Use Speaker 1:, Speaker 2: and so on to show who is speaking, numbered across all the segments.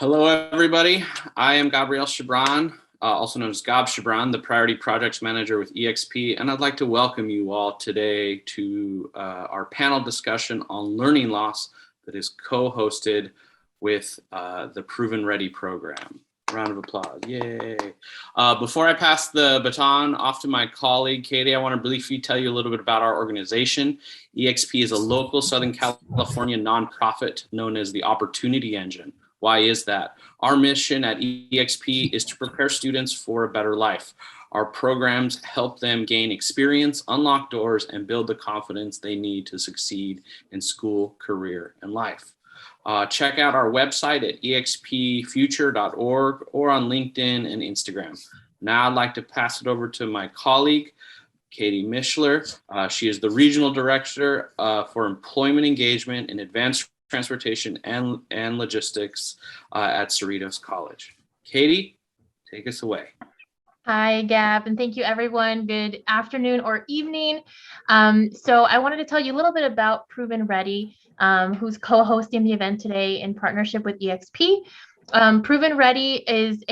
Speaker 1: Hello, everybody. I am Gabriel Chabran, also known as Gab Chabran, the Priority Projects Manager with EXP, and I'd like to welcome you all today to our panel discussion on learning loss that is co-hosted with the ProvenReady program. Round of applause, yay. Before I pass the baton off to my colleague, Katie, I want to briefly tell you a little bit about our organization. EXP is a local Southern California nonprofit known as the Opportunity Engine. Why is that? Our mission at EXP is to prepare students for a better life. Our programs help them gain experience, unlock doors, and build the confidence they need to succeed in school, career, and life. Check out our website at expfuture.org or on LinkedIn and Instagram. Now I'd like to pass it over to my colleague, Katie Mishler. She is the Regional Director for Employment Engagement and Advanced Transportation and Logistics at Cerritos College. Katie, take us away.
Speaker 2: Hi, Gab, and thank you, everyone. Good afternoon or evening. So I wanted to tell you a little bit about ProvenReady, who's co-hosting the event today in partnership with EXP. ProvenReady is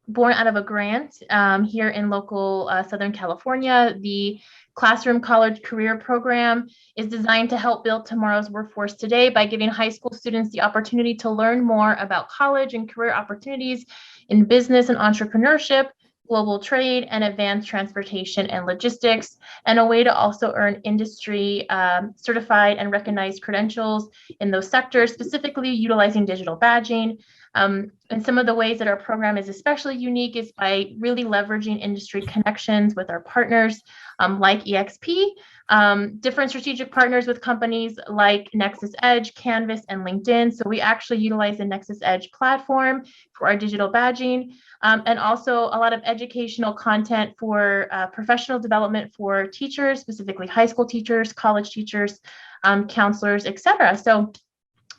Speaker 2: born out of a grant here in local Southern California. The Classroom College Career Program is designed to help build tomorrow's workforce today by giving high school students the opportunity to learn more about college and career opportunities in business and entrepreneurship, global trade, and advanced transportation and logistics, and a way to also earn industry certified and recognized credentials in those sectors, specifically utilizing digital badging. And some of the ways that our program is especially unique is by really leveraging industry connections with our partners like EXP, different strategic partners with companies like Nexus Edge, Canvas, and LinkedIn. So we actually utilize the Nexus Edge platform for our digital badging, and also a lot of educational content for professional development for teachers, specifically high school teachers, college teachers, counselors, etc. So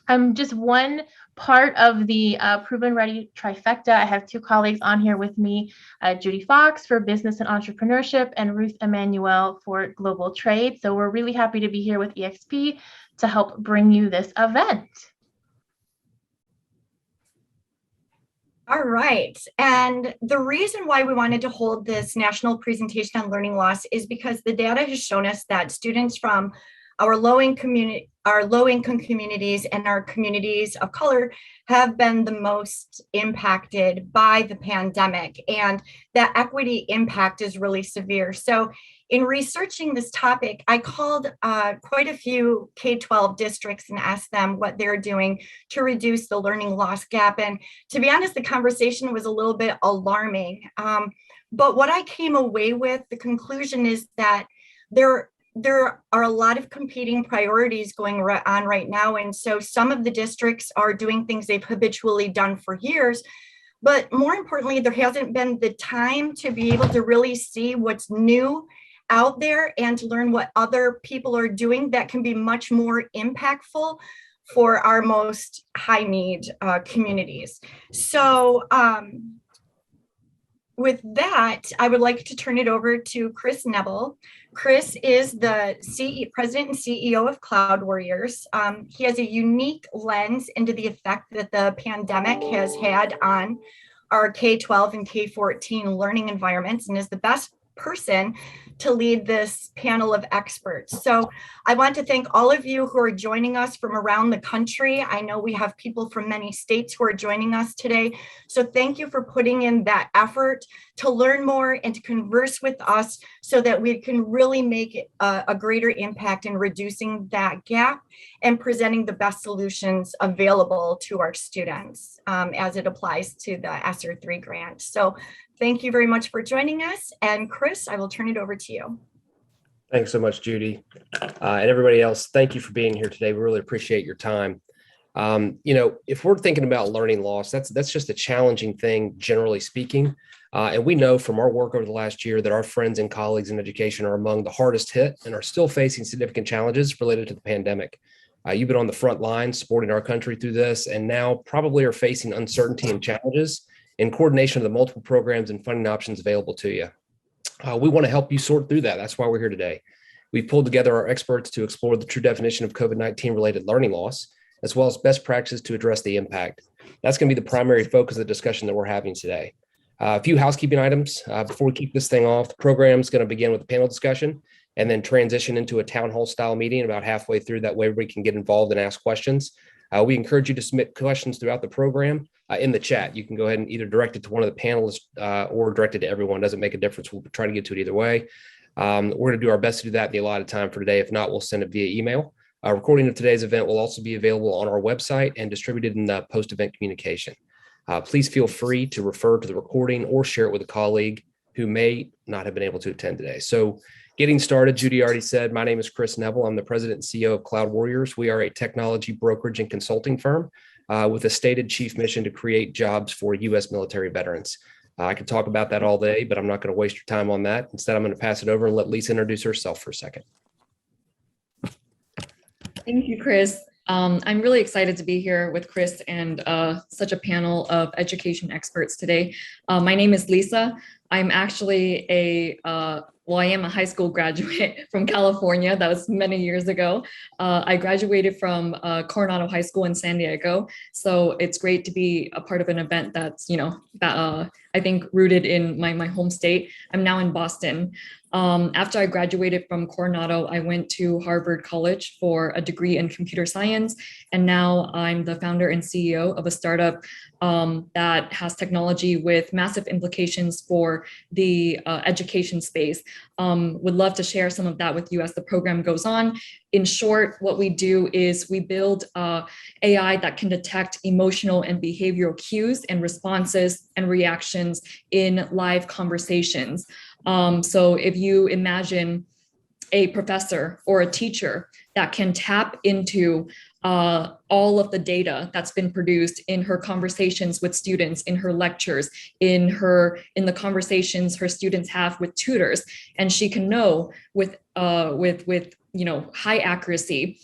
Speaker 2: I'm just one part of the ProvenReady trifecta. I have two colleagues on here with me, Judy Fox for Business and Entrepreneurship and Ruth Emanuel for Global Trade. So we're really happy to be here with EXP to help bring you this event.
Speaker 3: All right, and the reason why we wanted to hold this national presentation on learning loss is because the data has shown us that students from our low-income communities and our communities of color have been the most impacted by the pandemic, and that equity impact is really severe. So in researching this topic, I called quite a few K-12 districts and asked them what they're doing to reduce the learning loss gap. And to be honest, the conversation was a little bit alarming. But what I came away with, the conclusion is that there are a lot of competing priorities going on right now. And so some of the districts are doing things they've habitually done for years. But more importantly, there hasn't been the time to be able to really see what's new out there and to learn what other people are doing that can be much more impactful for our most high need communities. So with that, I would like to turn it over to Chris Nebel. Chris is the President and CEO of Cloud Warriors. He has a unique lens into the effect that the pandemic has had on our K-12 and K-14 learning environments and is the best person to lead this panel of experts. So I want to thank all of you who are joining us from around the country. I know we have people from many states who are joining us today. So thank you for putting in that effort to learn more and to converse with us so that we can really make a greater impact in reducing that gap and presenting the best solutions available to our students as it applies to the ESSER III grant. So thank you very much for joining us. And Chris, I will turn it over to you.
Speaker 4: Thanks so much, Judy. And everybody else, thank you for being here today. We really appreciate your time. If we're thinking about learning loss, that's just a challenging thing, generally speaking. And we know from our work over the last year that our friends and colleagues in education are among the hardest hit and are still facing significant challenges related to the pandemic. You've been on the front lines supporting our country through this, and now probably are facing uncertainty and challenges in coordination of the multiple programs and funding options available to you. We want to help you sort through that. That's why we're here today. We've pulled together our experts to explore the true definition of COVID-19 related learning loss as well as best practices to address the impact. That's going to be the primary focus of the discussion that we're having today. A few housekeeping items before we kick this thing off. The program is going to begin with a panel discussion and then transition into a town hall style meeting about halfway through. That way everybody can get involved and ask questions. We encourage you to submit questions throughout the program in the chat. You can go ahead and either direct it to one of the panelists or direct it to everyone. Doesn't make a difference. We'll try to get to it either way. We're going to do our best to do that in the allotted time for today. If not, we'll send it via email. A recording of today's event will also be available on our website and distributed in the post-event communication. Please feel free to refer to the recording or share it with a colleague who may not have been able to attend today. So getting started, Judy already said, my name is Chris Neville. I'm the president and CEO of Cloud Warriors. We are a technology brokerage and consulting firm with a stated chief mission to create jobs for U.S. military veterans. I could talk about that all day, but I'm not going to waste your time on that. Instead, I'm going to pass it over and let Lisa introduce herself for a second.
Speaker 5: Thank you, Chris. I'm really excited to be here with Chris and such a panel of education experts today. My name is Lisa. I'm actually I am a high school graduate from California. That was many years ago. I graduated from Coronado High School in San Diego. So it's great to be a part of an event that's, I think rooted in my home state. I'm now in Boston. After I graduated from Coronado, I went to Harvard College for a degree in computer science. And now I'm the founder and CEO of a startup that has technology with massive implications for the education space. Would love to share some of that with you as the program goes on. In short, what we do is we build AI that can detect emotional and behavioral cues and responses and reactions in live conversations. So if you imagine a professor or a teacher that can tap into all of the data that's been produced in her conversations with students, in her lectures, in the conversations her students have with tutors, and she can know with high accuracy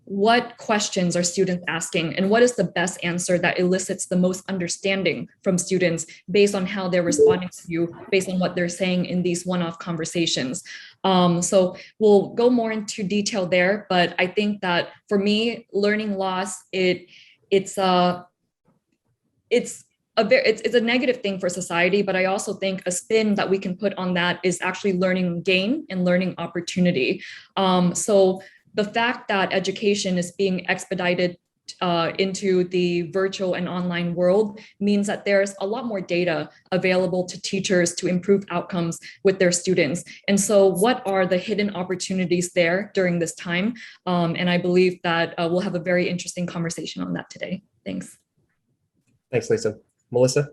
Speaker 5: what questions are students asking and what is the best answer that elicits the most understanding from students based on how they're responding to you, based on what they're saying in these one-off conversations. So we'll go more into detail there, but I think that for me, learning loss, it's a negative thing for society, but I also think a spin that we can put on that is actually learning gain and learning opportunity. So the fact that education is being expedited into the virtual and online world means that there's a lot more data available to teachers to improve outcomes with their students. And so what are the hidden opportunities there during this time? And I believe that we'll have a very interesting conversation on that today. Thanks.
Speaker 4: Thanks, Lisa. Melissa?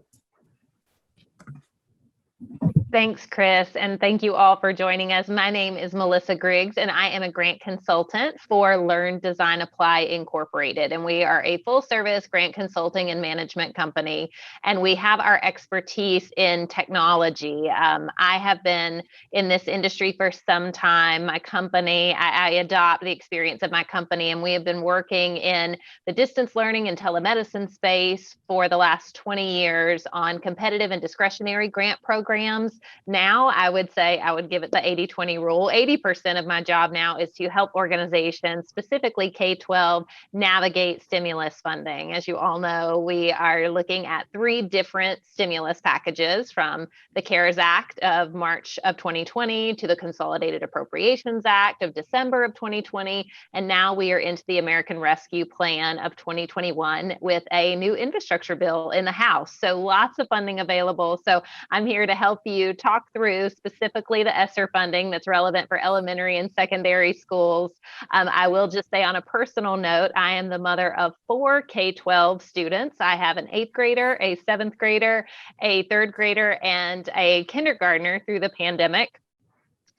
Speaker 2: Thanks, Chris, and thank you all for joining us. My name is Melissa Griggs, and I am a grant consultant for Learn, Design, Apply Incorporated, and we are a full-service grant consulting and management company, and we have our expertise in technology. I have been in this industry for some time. My company, I adopt the experience of my company, and we have been working in the distance learning and telemedicine space for the last 20 years on competitive and discretionary grant programs. Now, I would say I would give it the 80-20 rule. 80% of my job now is to help organizations, specifically K-12, navigate stimulus funding. As you all know, we are looking at 3 different stimulus packages, from the CARES Act of March of 2020 to the Consolidated Appropriations Act of December of 2020. And now we are into the American Rescue Plan of 2021 with a new infrastructure bill in the House. So lots of funding available. So I'm here to help you talk through specifically the ESSER funding that's relevant for elementary and secondary schools. I will just say, on a personal note, I am the mother of 4 K-12 students. I have an 8th grader, a 7th grader, a 3rd grader, and a kindergartner through the pandemic.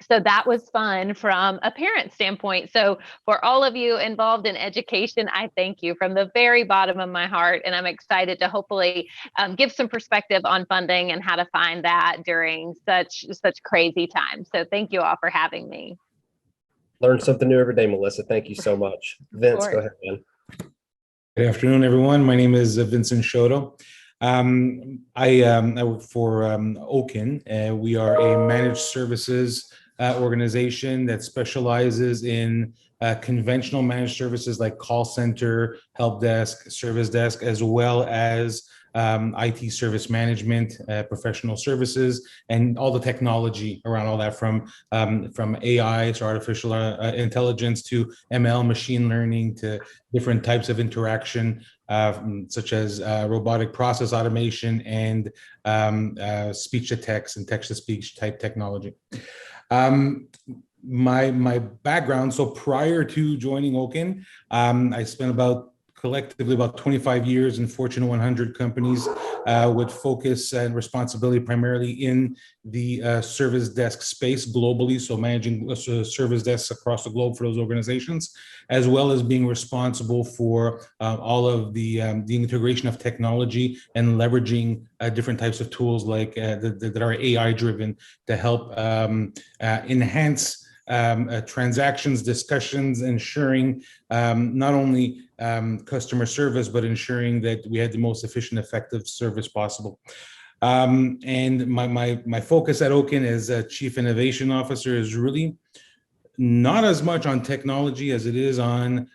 Speaker 2: So that was fun from a parent standpoint. So for all of you involved in education, I thank you from the very bottom of my heart. And I'm excited to hopefully give some perspective on funding and how to find that during such crazy times. So thank you all for having me.
Speaker 4: Learn something new every day, Melissa. Thank you so much. Vince, go ahead, man.
Speaker 6: Good afternoon, everyone. My name is Vincent Sciotto. I work for OKIN. We are a managed services organization that specializes in conventional managed services like call center, help desk, service desk, as well as IT service management, professional services, and all the technology around all that, from AI, so artificial intelligence, to ML, machine learning, to different types of interaction, such as robotic process automation and speech to text and text to speech type technology. My background, so prior to joining OKIN, I spent collectively about 25 years in Fortune 100 companies, with focus and responsibility primarily in the service desk space globally, so managing service desks across the globe for those organizations, as well as being responsible for all of the integration of technology and leveraging different types of tools like that are AI driven to help enhance transactions, discussions, ensuring not only customer service, but ensuring that we had the most efficient, effective service possible. And my focus at OKIN as a Chief Innovation Officer is really not as much on technology as it is on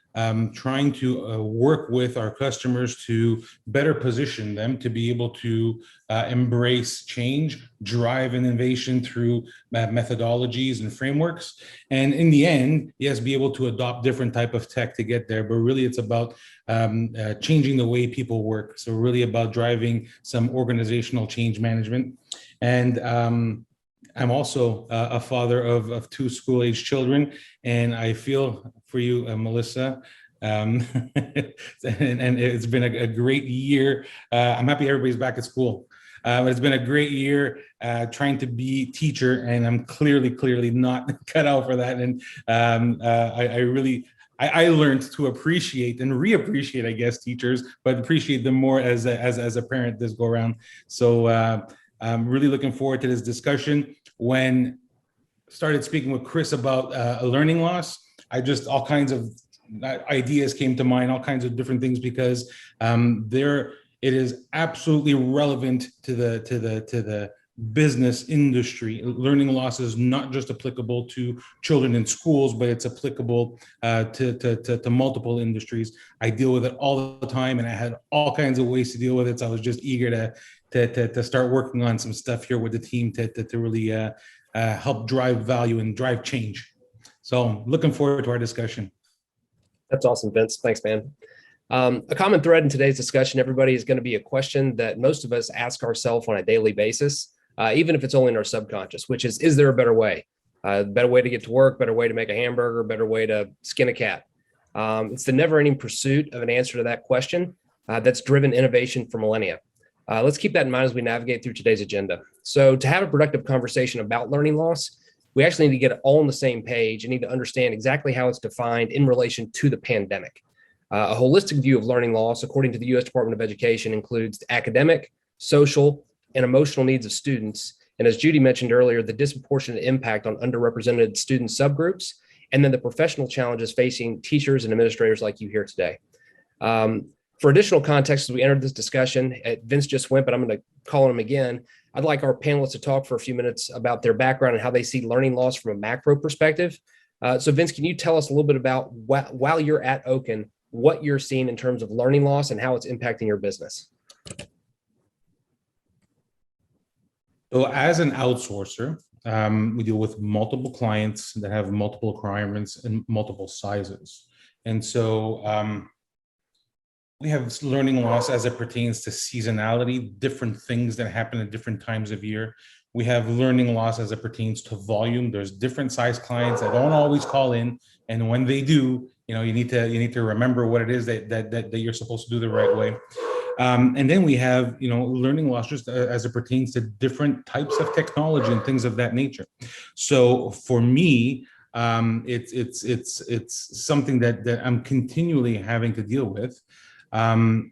Speaker 6: trying to work with our customers to better position them to be able to embrace change, drive innovation through methodologies and frameworks. And in the end, yes, be able to adopt different type of tech to get there, but really it's about changing the way people work. So really about driving some organizational change management. And I'm also a father of two school-age children, and I feel for you, Melissa. And it's been a great year. I'm happy everybody's back at school. But it's been a great year trying to be teacher, and I'm clearly not cut out for that. And I learned to appreciate and reappreciate, I guess, teachers, but appreciate them more as a parent this go around. So I'm really looking forward to this discussion. When started speaking with Chris about a learning loss, all kinds of ideas came to mind, all kinds of different things, because it is absolutely relevant to the business industry. Learning loss is not just applicable to children in schools, but it's applicable to multiple industries. I deal with it all the time, and I had all kinds of ways to deal with it. So I was just eager to start working on some stuff here with the team to really help drive value and drive change. So looking forward to our discussion.
Speaker 4: That's awesome, Vince. Thanks, man. A common thread in today's discussion, everybody, is going to be a question that most of us ask ourselves on a daily basis, even if it's only in our subconscious, which is there a better way? Better way to get to work, better way to make a hamburger, better way to skin a cat? It's the never-ending pursuit of an answer to that question that's driven innovation for millennia. Let's keep that in mind as we navigate through today's agenda. So to have a productive conversation about learning loss, we actually need to get it all on the same page and need to understand exactly how it's defined in relation to the pandemic. A holistic view of learning loss, according to the U.S. Department of Education, includes the academic, social, and emotional needs of students. And as Judy mentioned earlier, the disproportionate impact on underrepresented student subgroups, and then the professional challenges facing teachers and administrators like you here today. For additional context, as we entered this discussion, Vince just went, but I'm going to call on him again. I'd like our panelists to talk for a few minutes about their background and how they see learning loss from a macro perspective. So Vince, can you tell us a little bit about, while you're at OKIN, what you're seeing in terms of learning loss and how it's impacting your business?
Speaker 6: So as an outsourcer, we deal with multiple clients that have multiple requirements and multiple sizes. And so we have learning loss as it pertains to seasonality, different things that happen at different times of year. We have learning loss as it pertains to volume. There's different size clients that don't always call in, and when they do, you need to remember what it is that you're supposed to do the right way. And then we have learning loss just as it pertains to different types of technology and things of that nature. So for me, it's something that I'm continually having to deal with. And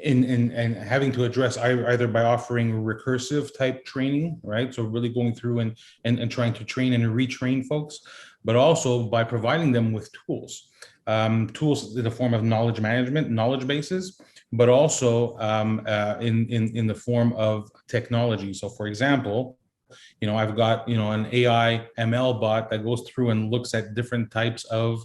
Speaker 6: having to address either by offering recursive type training, right? So really going through and trying to train and retrain folks, but also by providing them with tools in the form of knowledge management, knowledge bases, but also in the form of technology. So for example, I've got, an AI ML bot that goes through and looks at different types of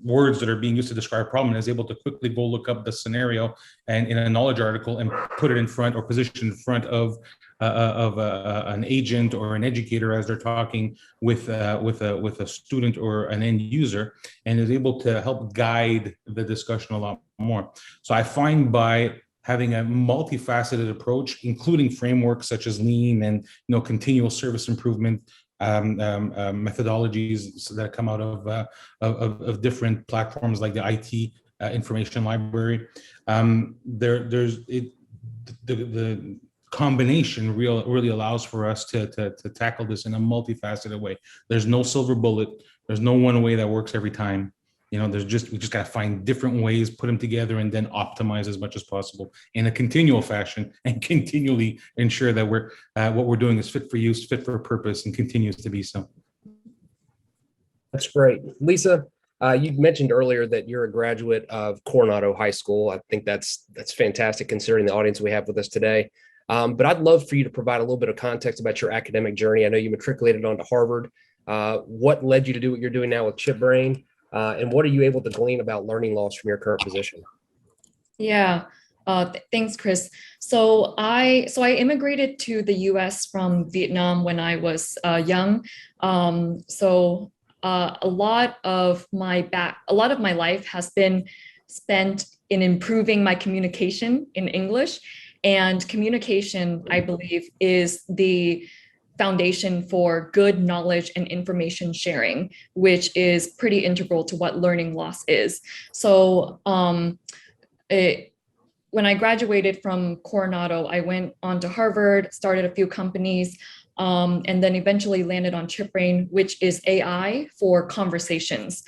Speaker 6: words that are being used to describe a problem and is able to quickly go look up the scenario and in a knowledge article and put it in front or position in front of an agent or an educator as they're talking with a student or an end user, and is able to help guide the discussion a lot more. So I find by having a multifaceted approach, including frameworks such as Lean and continual service improvement methodologies that come out of different platforms like the IT information library. The combination really allows for us to tackle this in a multifaceted way. There's no silver bullet. There's no one way that works every time. We just got to find different ways, put them together, and then optimize as much as possible in a continual fashion, and continually ensure that what we're doing is fit for use, fit for purpose, and continues to be so.
Speaker 4: That's great. Lisa, you mentioned earlier that you're a graduate of Coronado High School. I think that's fantastic considering the audience we have with us today. But I'd love for you to provide a little bit of context about your academic journey. I know you matriculated onto Harvard. What led you to do what you're doing now with ChipBrain? And what are you able to glean about learning loss from your current position?
Speaker 5: Yeah, thanks, Chris. So I immigrated to the U.S. from Vietnam when I was young. A lot of my life has been spent in improving my communication in English, and communication, I believe, is the foundation for good knowledge and information sharing, which is pretty integral to what learning loss is. So when I graduated from Coronado, I went on to Harvard, started a few companies, and then eventually landed on ChipBrain, which is AI for conversations.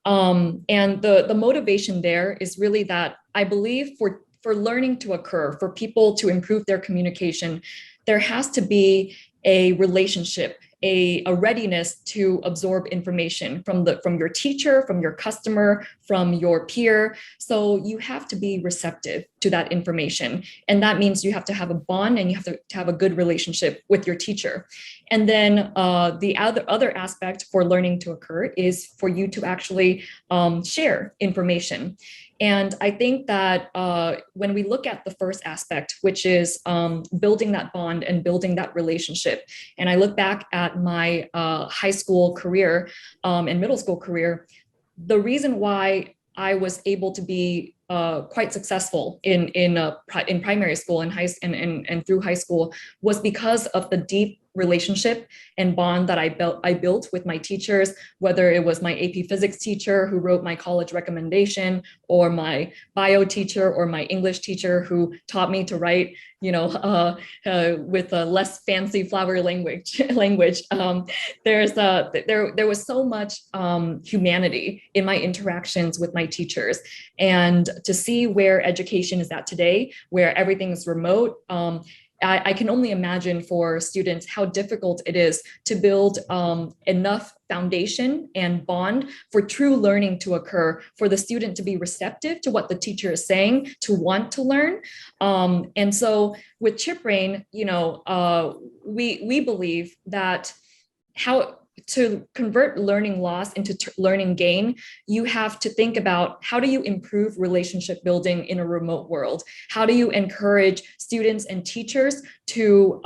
Speaker 5: And the motivation there is really that I believe for learning to occur, for people to improve their communication, there has to be a relationship, a readiness to absorb information from your teacher, from your customer, from your peer. So you have to be receptive to that information. And that means you have to have a bond and you have to have a good relationship with your teacher. And then the other aspect for learning to occur is for you to actually share information. And I think that when we look at the first aspect, which is building that bond and building that relationship, and I look back at my high school career and middle school career, the reason why I was able to be quite successful in primary school and through high school was because of the deep relationship and bond that I built with my teachers, whether it was my AP Physics teacher who wrote my college recommendation, or my bio teacher, or my English teacher who taught me to write, with a less fancy flowery language. There was so much humanity in my interactions with my teachers, and to see where education is at today, where everything is remote. I can only imagine for students how difficult it is to build enough foundation and bond for true learning to occur, for the student to be receptive to what the teacher is saying, to want to learn. And so with ChipBrain, we believe that how to convert learning loss into learning gain, you have to think about how do you improve relationship building in a remote world? How do you encourage students and teachers to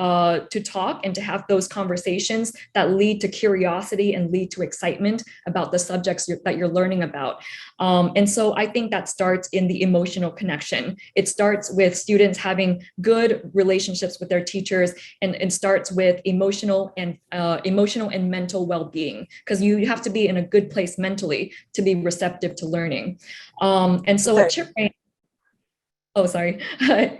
Speaker 5: talk and to have those conversations that lead to curiosity and lead to excitement about the subjects that you're learning about? And so I think that starts in the emotional connection. It starts with students having good relationships with their teachers, and starts with emotional and mental well-being, because you have to be in a good place mentally to be receptive to learning. And so at ChipBrain,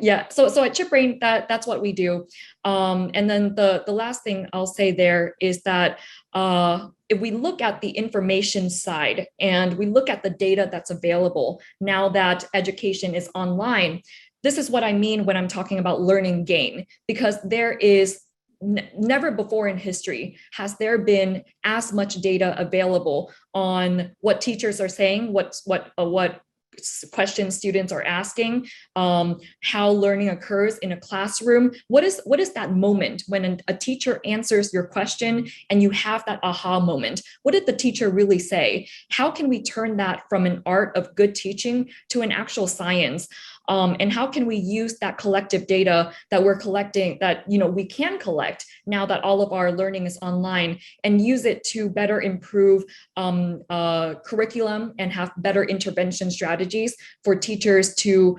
Speaker 5: yeah. So at ChipBrain, that's what we do. And then the last thing I'll say there is that if we look at the information side and we look at the data that's available now that education is online, this is what I mean when I'm talking about learning gain, because there is never before in history has there been as much data available on what teachers are saying, what questions students are asking, how learning occurs in a classroom. What is that moment when a teacher answers your question and you have that aha moment? What did the teacher really say? How can we turn that from an art of good teaching to an actual science? And how can we use that collective data that we're collecting, that we can collect now that all of our learning is online, and use it to better improve curriculum and have better intervention strategies for teachers to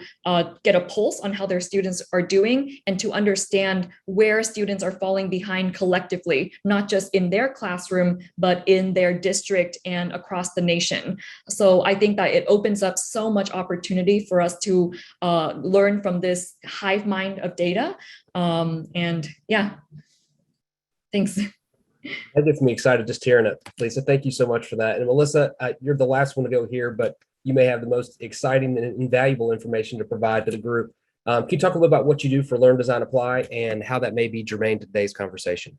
Speaker 5: get a pulse on how their students are doing and to understand where students are falling behind collectively, not just in their classroom, but in their district and across the nation. So I think that it opens up so much opportunity for us to learn from this hive mind of data. And yeah, thanks.
Speaker 4: That gets me excited just hearing it, Lisa. Thank you so much for that. And Melissa, you're the last one to go here, but you may have the most exciting and invaluable information to provide to the group. Can you talk a little about what you do for Learn, Design, Apply and how that may be germane to today's conversation?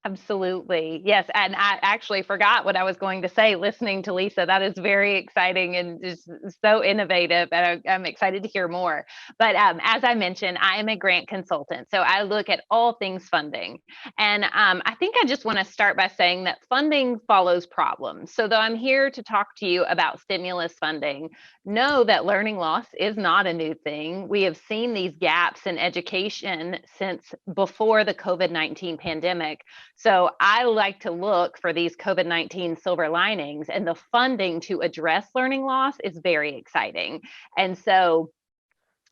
Speaker 7: Absolutely. Yes. And I actually forgot what I was going to say listening to Lisa. That is very exciting and just so innovative. And I'm excited to hear more. But as I mentioned, I am a grant consultant. So I look at all things funding. And I think I just want to start by saying that funding follows problems. So though I'm here to talk to you about stimulus funding, know that learning loss is not a new thing. We have seen these gaps in education since before the COVID-19 pandemic. So I like to look for these COVID-19 silver linings, and the funding to address learning loss is very exciting. And so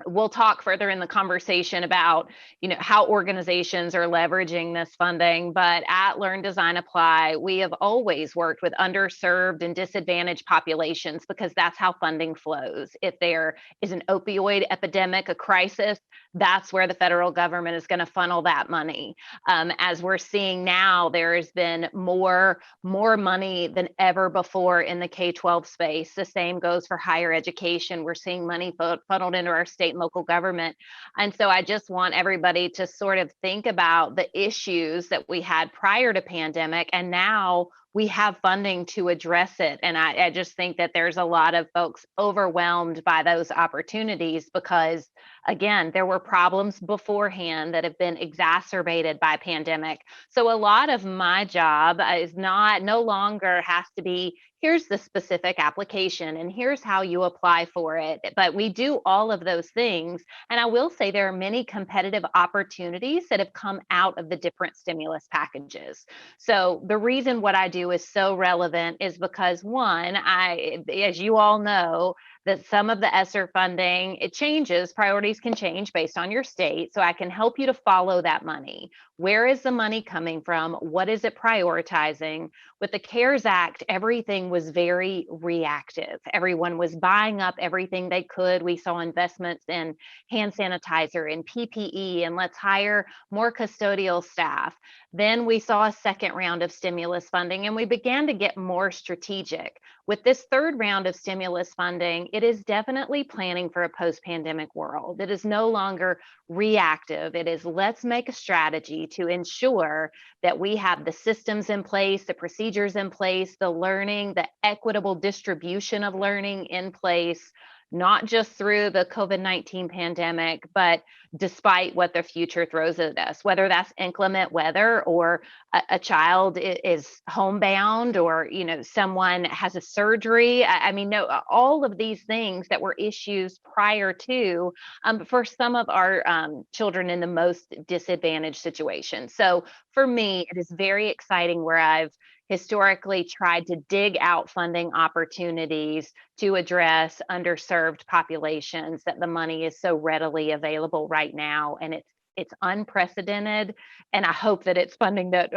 Speaker 7: we'll talk further in the conversation about, how organizations are leveraging this funding, but at Learn, Design, Apply, we have always worked with underserved and disadvantaged populations because that's how funding flows. If there is an opioid epidemic, a crisis, that's where the federal government is going to funnel that money. As we're seeing now, there has been more money than ever before in the K-12 space. The same goes for higher education. We're seeing money funneled into our state and local government. And so I just want everybody to sort of think about the issues that we had prior to pandemic, and now we have funding to address it. And I just think that there's a lot of folks overwhelmed by those opportunities because, again, there were problems beforehand that have been exacerbated by pandemic. So a lot of my job is no longer has to be, here's the specific application and here's how you apply for it. But we do all of those things. And I will say there are many competitive opportunities that have come out of the different stimulus packages. So the reason what I do is so relevant is because, one, as you all know, that some of the ESSER funding, it changes, priorities can change based on your state. So I can help you to follow that money. Where is the money coming from? What is it prioritizing? With the CARES Act, everything was very reactive. Everyone was buying up everything they could. We saw investments in hand sanitizer and PPE, and let's hire more custodial staff. Then we saw a second round of stimulus funding, and we began to get more strategic. With this third round of stimulus funding, it is definitely planning for a post-pandemic world. It is no longer reactive. It is, let's make a strategy to ensure that we have the systems in place, the procedures in place, the learning, the equitable distribution of learning in place, not just through the COVID-19 pandemic, but despite what the future throws at us, whether that's inclement weather or a child is homebound or, someone has a surgery. All of these things that were issues prior to for some of our children in the most disadvantaged situations. So for me, it is very exciting where I've historically tried to dig out funding opportunities to address underserved populations, that the money is so readily available right now, and it's unprecedented. And I hope that it's funding that,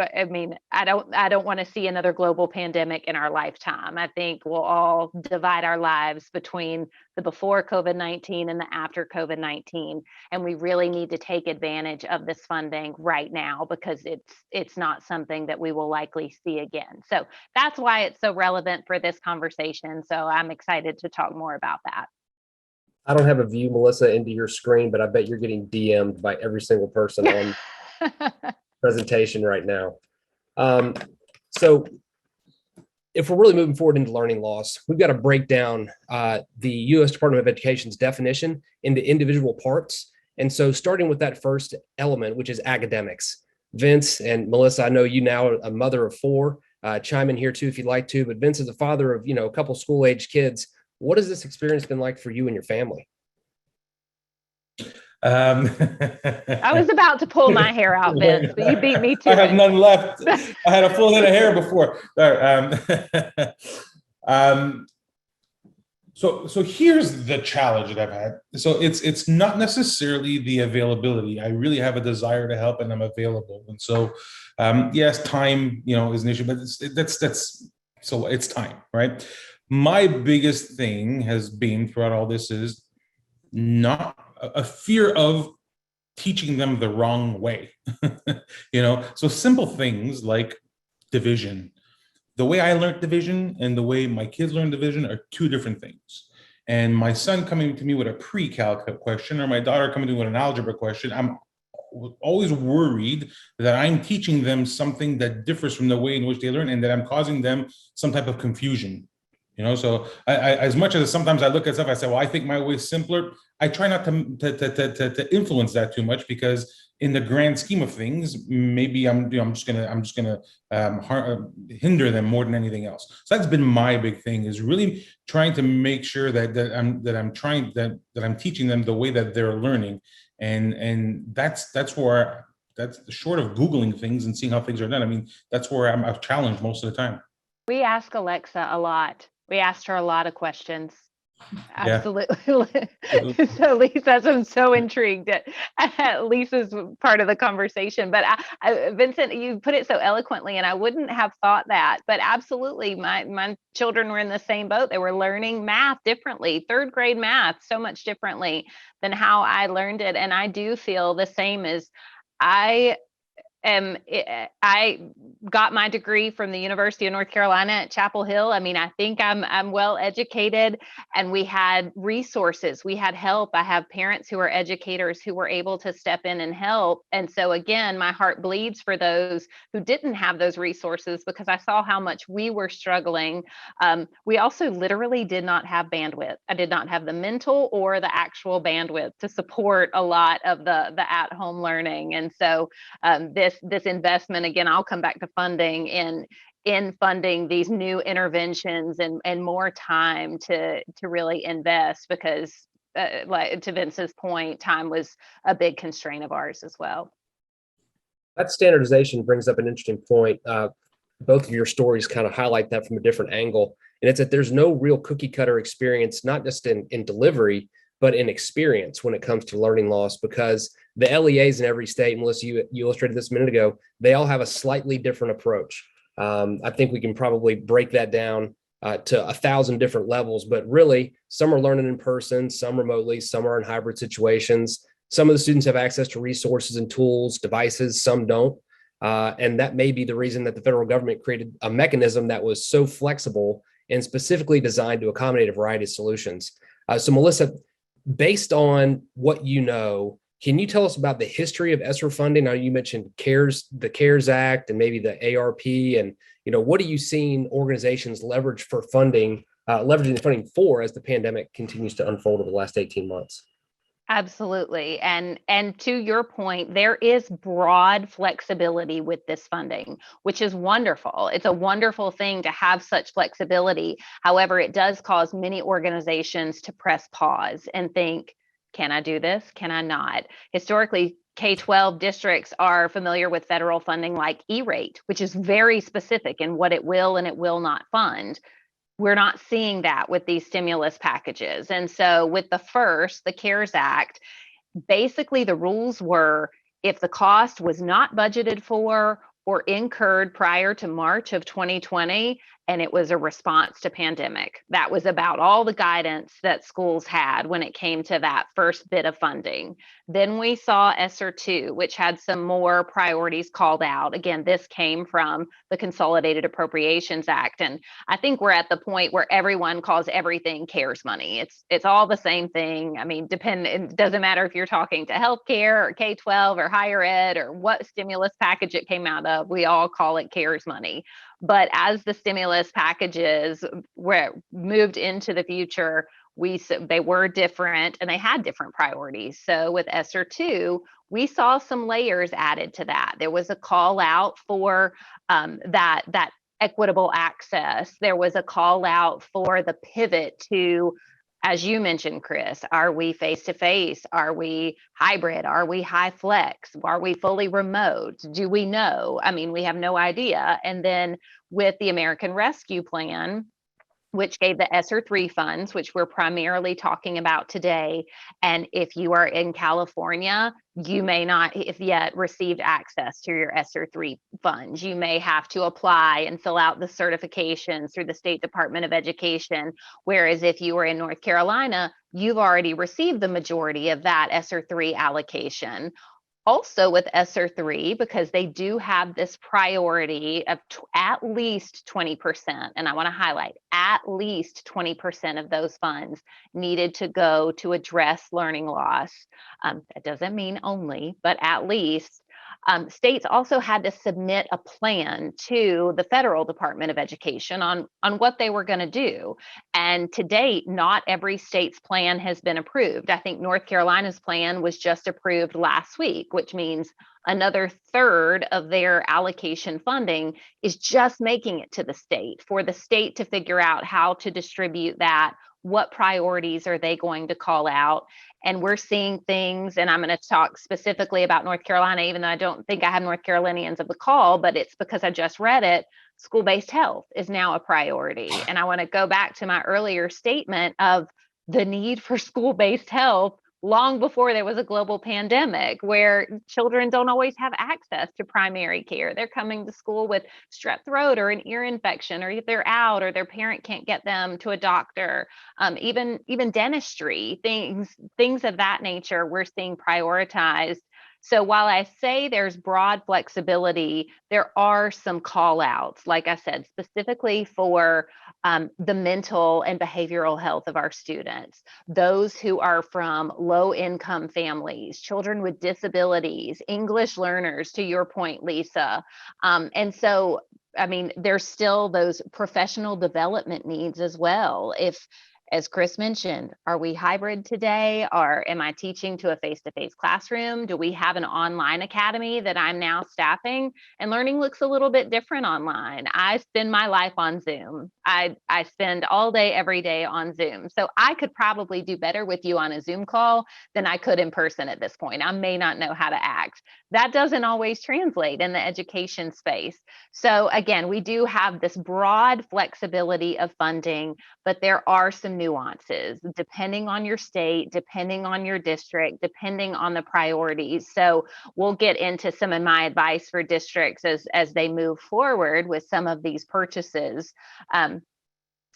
Speaker 7: I don't want to see another global pandemic in our lifetime. I think we'll all divide our lives between the before COVID-19 and the after COVID-19. And we really need to take advantage of this funding right now because it's not something that we will likely see again. So that's why it's so relevant for this conversation. So I'm excited to talk more about that.
Speaker 4: I don't have a view, Melissa, into your screen, but I bet you're getting DM'd by every single person on presentation right now. So if we're really moving forward into learning loss, we've got to break down the U.S. Department of Education's definition into individual parts. And so starting with that first element, which is academics. Vince and Melissa, I know you now are a mother of 4. Chime in here too if you'd like to. But Vince is a father of, a couple school-age kids. What has this experience been like for you and your family?
Speaker 7: I was about to pull my hair out, Vince, but you beat me to
Speaker 6: I have
Speaker 7: it.
Speaker 6: none left. I had a full head of hair before. So here's the challenge that I've had. So it's not necessarily the availability. I really have a desire to help, and I'm available. And so, yes, time, is an issue, but it's time, right? My biggest thing has been throughout all this is not a fear of teaching them the wrong way. So simple things like division. The way I learned division and the way my kids learn division are 2 different things. And my son coming to me with a pre-calc question, or my daughter coming to me with an algebra question, I'm always worried that I'm teaching them something that differs from the way in which they learn, and that I'm causing them some type of confusion. So I as much as sometimes I look at stuff, I say, well, I think my way is simpler. I try not to influence that too much, because in the grand scheme of things, maybe I'm just gonna hinder them more than anything else. So that's been my big thing, is really trying to make sure that I'm teaching them the way that they're learning, and that's short of Googling things and seeing how things are done. I mean, that's where I'm challenged most of the time.
Speaker 7: We ask Alexa a lot. We asked her a lot of questions.
Speaker 6: Yeah.
Speaker 7: Absolutely. So Lisa, I'm so intrigued at Lisa's part of the conversation. But Vincent, you put it so eloquently, and I wouldn't have thought that. But absolutely, my children were in the same boat. They were learning math differently, 3rd grade math, so much differently than how I learned it. And I do feel the same as I got my degree from the University of North Carolina at Chapel Hill. I mean, I think I'm well educated, and we had resources, we had help. I have parents who are educators who were able to step in and help. And so again, my heart bleeds for those who didn't have those resources, because I saw how much we were struggling. We also literally did not have bandwidth. I did not have the mental or the actual bandwidth to support a lot of the at-home learning. And so this investment, again, I'll come back to funding, in funding these new interventions and more time to really invest, because like to Vince's point, time was a big constraint of ours as well.
Speaker 4: That standardization brings up an interesting point. Both of your stories kind of highlight that from a different angle. And it's that there's no real cookie cutter experience, not just in delivery, but in experience when it comes to learning loss, because the LEAs in every state, Melissa, you illustrated this a minute ago, they all have a slightly different approach. I think we can probably break that down to 1,000 different levels, but really some are learning in person, some remotely, some are in hybrid situations. Some of the students have access to resources and tools, devices, some don't. And that may be the reason that the federal government created a mechanism that was so flexible and specifically designed to accommodate a variety of solutions. So Melissa, based on what you know, can you tell us about the history of ESSER funding? Now you mentioned the CARES Act and maybe the ARP, and what are you seeing organizations leverage for funding, leveraging the funding for as the pandemic continues to unfold over the last 18 months?
Speaker 7: Absolutely. And to your point, there is broad flexibility with this funding, which is wonderful. It's a wonderful thing to have such flexibility. However, it does cause many organizations to press pause and think, can I do this? Can I not? Historically, K-12 districts are familiar with federal funding like E-rate, which is very specific in what it will and it will not fund. We're not seeing that with these stimulus packages. And so with the CARES Act, basically the rules were, if the cost was not budgeted for or incurred prior to March of 2020, and it was a response to pandemic. That was about all the guidance that schools had when it came to that first bit of funding. Then we saw ESSER II, which had some more priorities called out. Again, this came from the Consolidated Appropriations Act. And I think we're at the point where everyone calls everything CARES money. It's all the same thing. I mean, it doesn't matter if you're talking to healthcare or K-12 or higher ed or what stimulus package it came out of, we all call it CARES money. But as the stimulus packages were moved into the future, they were different and they had different priorities. So with ESSER II, we saw some layers added to that. There was a call out for that equitable access. There was a call out for the pivot to, as you mentioned, Chris, are we face-to-face? Are we hybrid? Are we high flex? Are we fully remote? Do we know? I mean, we have no idea. And then with the American Rescue Plan, which gave the ESSER III funds, which we're primarily talking about today. And if you are in California, you may not have yet received access to your ESSER III funds. You may have to apply and fill out the certifications through the State Department of Education. Whereas if you were in North Carolina, you've already received the majority of that ESSER III allocation. Also with ESSER III, because they do have this priority of at least 20%, and I want to highlight at least 20% of those funds needed to go to address learning loss. That doesn't mean only, but at least. States also had to submit a plan to the federal Department of Education on what they were going to do. And to date, not every state's plan has been approved. I think North Carolina's plan was just approved last week, which means another third of their allocation funding is just making it to the state for the state to figure out how to distribute that. What priorities are they going to call out? And we're seeing things, and I'm going to talk specifically about North Carolina, even though I don't think I have North Carolinians of the call, but it's because I just read it. School-based health is now a priority. And I want to go back to my earlier statement of the need for school-based health long before there was a global pandemic, where children don't always have access to primary care. They're coming to school with strep throat or an ear infection, or if they're out or their parent can't get them to a doctor, even dentistry, things of that nature we're seeing prioritized. So while I say there's broad flexibility, there are some call outs, like I said, specifically for the mental and behavioral health of our students, those who are from low income families, children with disabilities, English learners, to your point, Lisa. And so, I mean, there's still those professional development needs as well. If, as Chris mentioned, are we hybrid today? Or am I teaching to a face-to-face classroom? Do we have an online academy that I'm now staffing? And learning looks a little bit different online. I spend my life on Zoom. I spend all day, every day on Zoom. So I could probably do better with you on a Zoom call than I could in person at this point. I may not know how to act. That doesn't always translate in the education space. So again, we do have this broad flexibility of funding, but there are some nuances depending on your state, depending on your district, depending on the priorities. So we'll get into some of my advice for districts as they move forward with some of these purchases.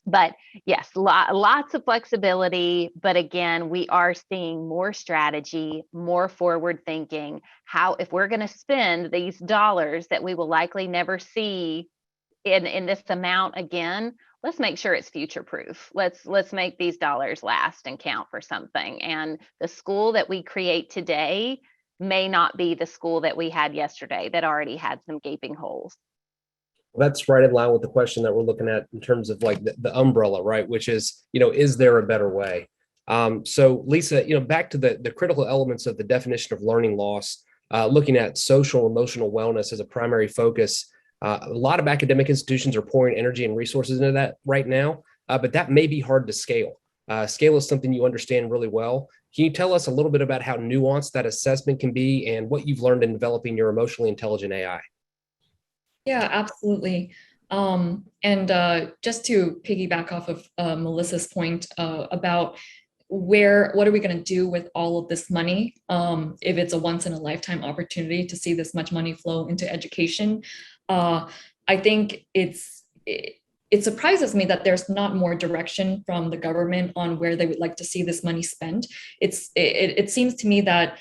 Speaker 7: But yes, lots of flexibility. But again, we are seeing more strategy, more forward thinking. How, if we're going to spend these dollars that we will likely never see in this amount again, let's make sure it's future proof. Let's make these dollars last and count for something. And the school that we create today may not be the school that we had yesterday that already had some gaping holes.
Speaker 4: That's right in line with the question that we're looking at in terms of like the umbrella, right? Which is, is there a better way? So Lisa, back to the critical elements of the definition of learning loss, looking at social emotional wellness as a primary focus. A lot of academic institutions are pouring energy and resources into that right now, but that may be hard to scale. Scale is something you understand really well. Can you tell us a little bit about how nuanced that assessment can be and what you've learned in developing your emotionally intelligent AI?
Speaker 5: Yeah, absolutely. And just to piggyback off of Melissa's point about what are we going to do with all of this money if it's a once in a lifetime opportunity to see this much money flow into education. I think it surprises me that there's not more direction from the government on where they would like to see this money spent. It seems to me that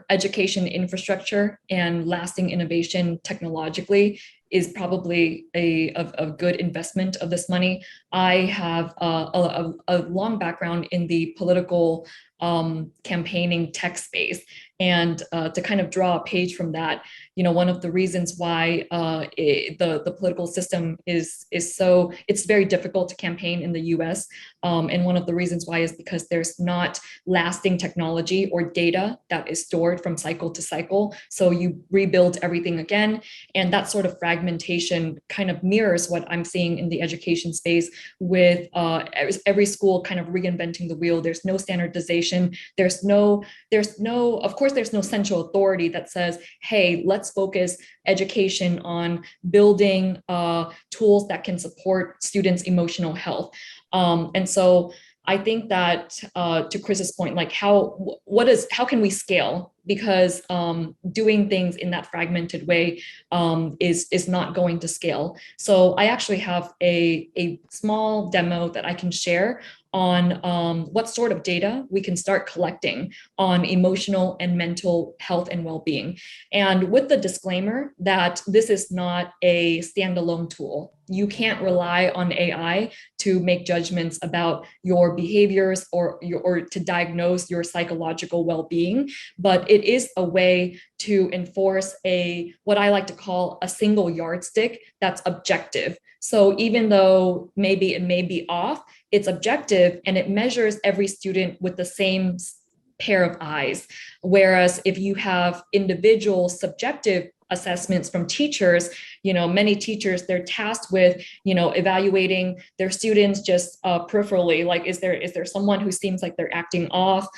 Speaker 5: education infrastructure and lasting innovation technologically is probably a good investment of this money. I have a long background in the political campaigning tech space. And to kind of draw a page from that, one of the reasons why the political system is so, it's very difficult to campaign in the US. And one of the reasons why is because there's not lasting technology or data that is stored from cycle to cycle. So you rebuild everything again. And that sort of fragmentation kind of mirrors what I'm seeing in the education space with every school kind of reinventing the wheel. There's no standardization. There's no, of course, there's no central authority that says, hey, let's focus education on building tools that can support students' emotional health. And so I think that to Chris's point, like how can we scale? Because doing things in that fragmented way is not going to scale. So I actually have a small demo that I can share on what sort of data we can start collecting on emotional and mental health and well-being. And with the disclaimer that this is not a standalone tool. You can't rely on AI to make judgments about your behaviors or to diagnose your psychological well-being, but it is a way to enforce what I like to call a single yardstick that's objective. So even though maybe it may be off, it's objective and it measures every student with the same pair of eyes. Whereas if you have individual subjective assessments from teachers, many teachers, they're tasked with, evaluating their students just peripherally, like, is there someone who seems like they're acting off?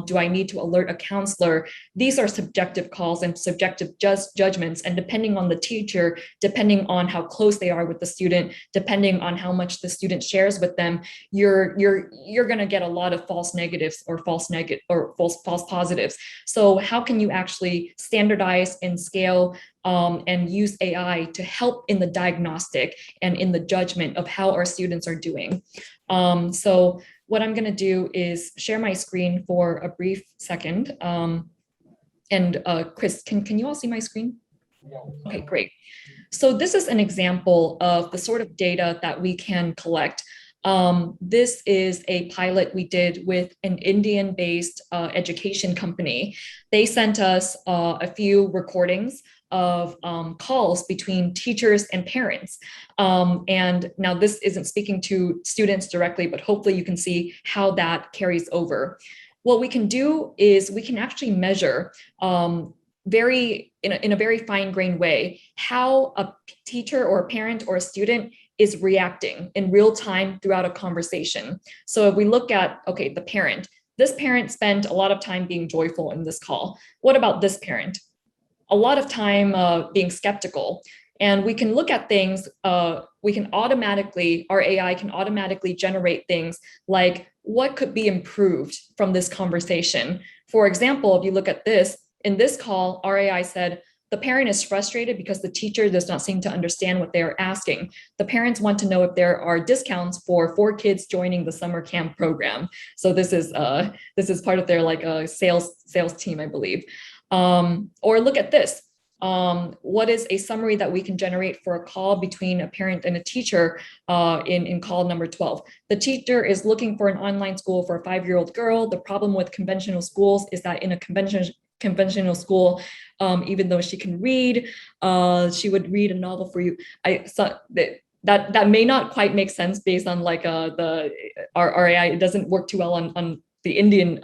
Speaker 5: Do I need to alert a counselor? These are subjective calls and subjective judgments. And depending on the teacher, depending on how close they are with the student, depending on how much the student shares with them, you're going to get a lot of false negatives or false positives. So how can you actually standardize and scale and use AI to help in the diagnostic and in the judgment of how our students are doing? So what I'm going to do is share my screen for a brief second. And Chris, can you all see my screen? Okay, great. So this is an example of the sort of data that we can collect. This is a pilot we did with an Indian-based education company. They sent us a few recordings of calls between teachers and parents. And now this isn't speaking to students directly, but hopefully you can see how that carries over. What we can do is we can actually measure in a very fine-grained way how a teacher or a parent or a student is reacting in real time throughout a conversation. So if we look at, okay, the parent, this parent spent a lot of time being joyful in this call. What about this parent? A lot of time being skeptical. And we can look at things, our AI can automatically generate things like what could be improved from this conversation. For example, if you look at this, in this call, our AI said, the parent is frustrated because the teacher does not seem to understand what they are asking. The parents want to know if there are discounts for 4 kids joining the summer camp program. So this is part of their sales team, I believe. Or look at this. What is a summary that we can generate for a call between a parent and a teacher in call number 12? The teacher is looking for an online school for a 5-year-old girl. The problem with conventional schools is that in a conventional school, even though she can read, she would read a novel for you. That may not quite make sense based on our AI. It doesn't work too well on the Indian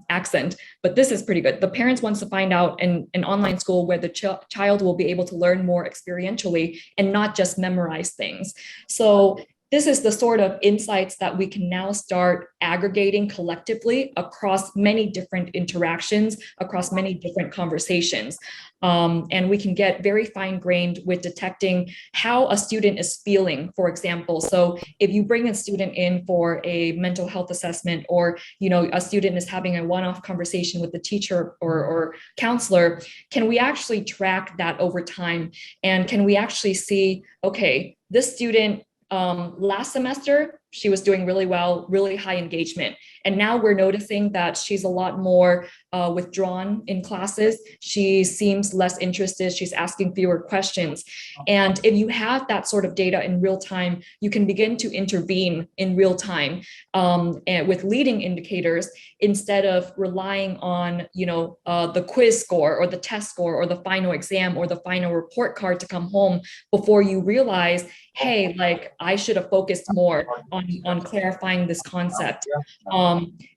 Speaker 5: accent, but this is pretty good. The parents wants to find out an online school where the child will be able to learn more experientially and not just memorize things. So this is the sort of insights that we can now start aggregating collectively across many different interactions, across many different conversations. And we can get very fine-grained with detecting how a student is feeling, for example. So if you bring a student in for a mental health assessment, or a student is having a one-off conversation with the teacher or counselor, can we actually track that over time? And can we actually see, okay, this student last semester, she was doing really well, really high engagement. And now we're noticing that she's a lot more withdrawn in classes. She seems less interested. She's asking fewer questions. And if you have that sort of data in real time, you can begin to intervene in real time and with leading indicators instead of relying on, the quiz score or the test score or the final exam or the final report card to come home before you realize, hey, like I should have focused more on clarifying this concept.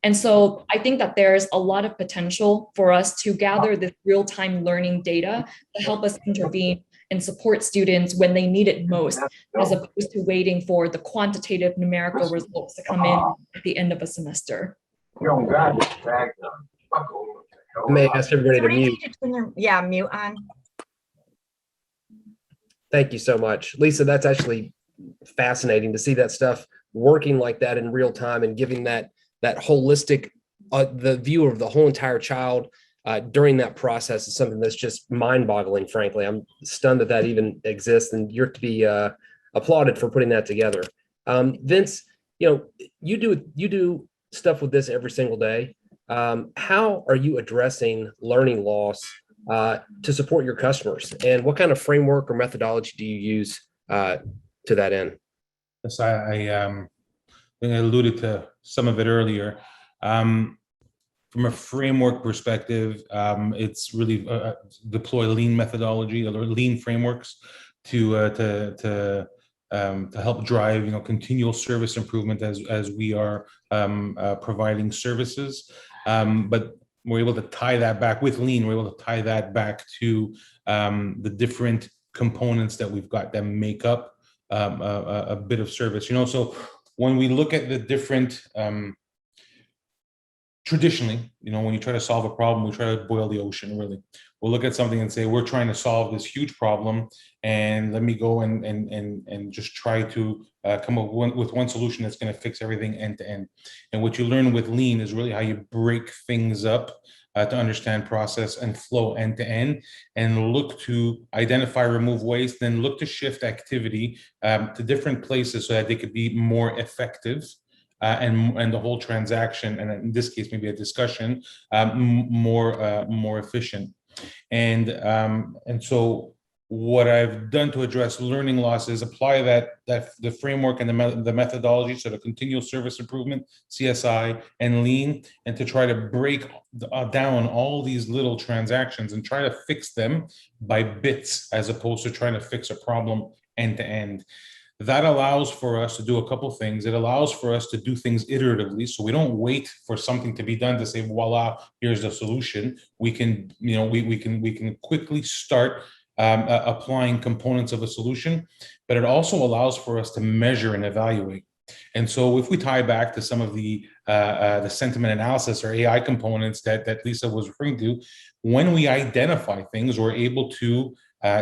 Speaker 5: And so I think that there's a lot of potential for us to gather this real-time learning data to help us intervene and support students when they need it most, as opposed to waiting for the quantitative numerical results to come in at the end of a semester.
Speaker 4: I may ask everybody to mute.
Speaker 3: Yeah, mute on.
Speaker 4: Thank you so much, Lisa. That's actually fascinating to see that stuff working like that in real time and giving that holistic, the view of the whole entire child during that process is something that's just mind-boggling. Frankly, I'm stunned that even exists, and you're to be applauded for putting that together. Vince, you do stuff with this every single day. How are you addressing learning loss to support your customers, and what kind of framework or methodology do you use to that end?
Speaker 6: Yes, I alluded to some of it earlier. From a framework perspective, it's really deploy lean methodology or lean frameworks to help drive continual service improvement as we are providing services. But we're able to tie that back with lean. We're able to tie that back to the different components that we've got that make up a bit of service. So when we look at the different traditionally, when you try to solve a problem, we try to boil the ocean, really. We'll look at something and say, we're trying to solve this huge problem, and let me go and just try to come up with one solution that's going to fix everything end to end. And what you learn with lean is really how you break things up to understand process and flow end to end, and look to identify, remove waste, then look to shift activity to different places so that they could be more effective. And the whole transaction, and in this case, maybe a discussion, more efficient. And so what I've done to address learning loss is apply the framework and the methodology, so the continuous service improvement, CSI, and lean, and to try to break down all these little transactions and try to fix them by bits as opposed to trying to fix a problem end to end. That allows for us to do a couple things. It allows for us to do things iteratively, so we don't wait for something to be done to say, voila, here's the solution. We can, we can quickly start applying components of a solution, but it also allows for us to measure and evaluate. And so if we tie back to some of the sentiment analysis or AI components that Lisa was referring to, when we identify things, we're able to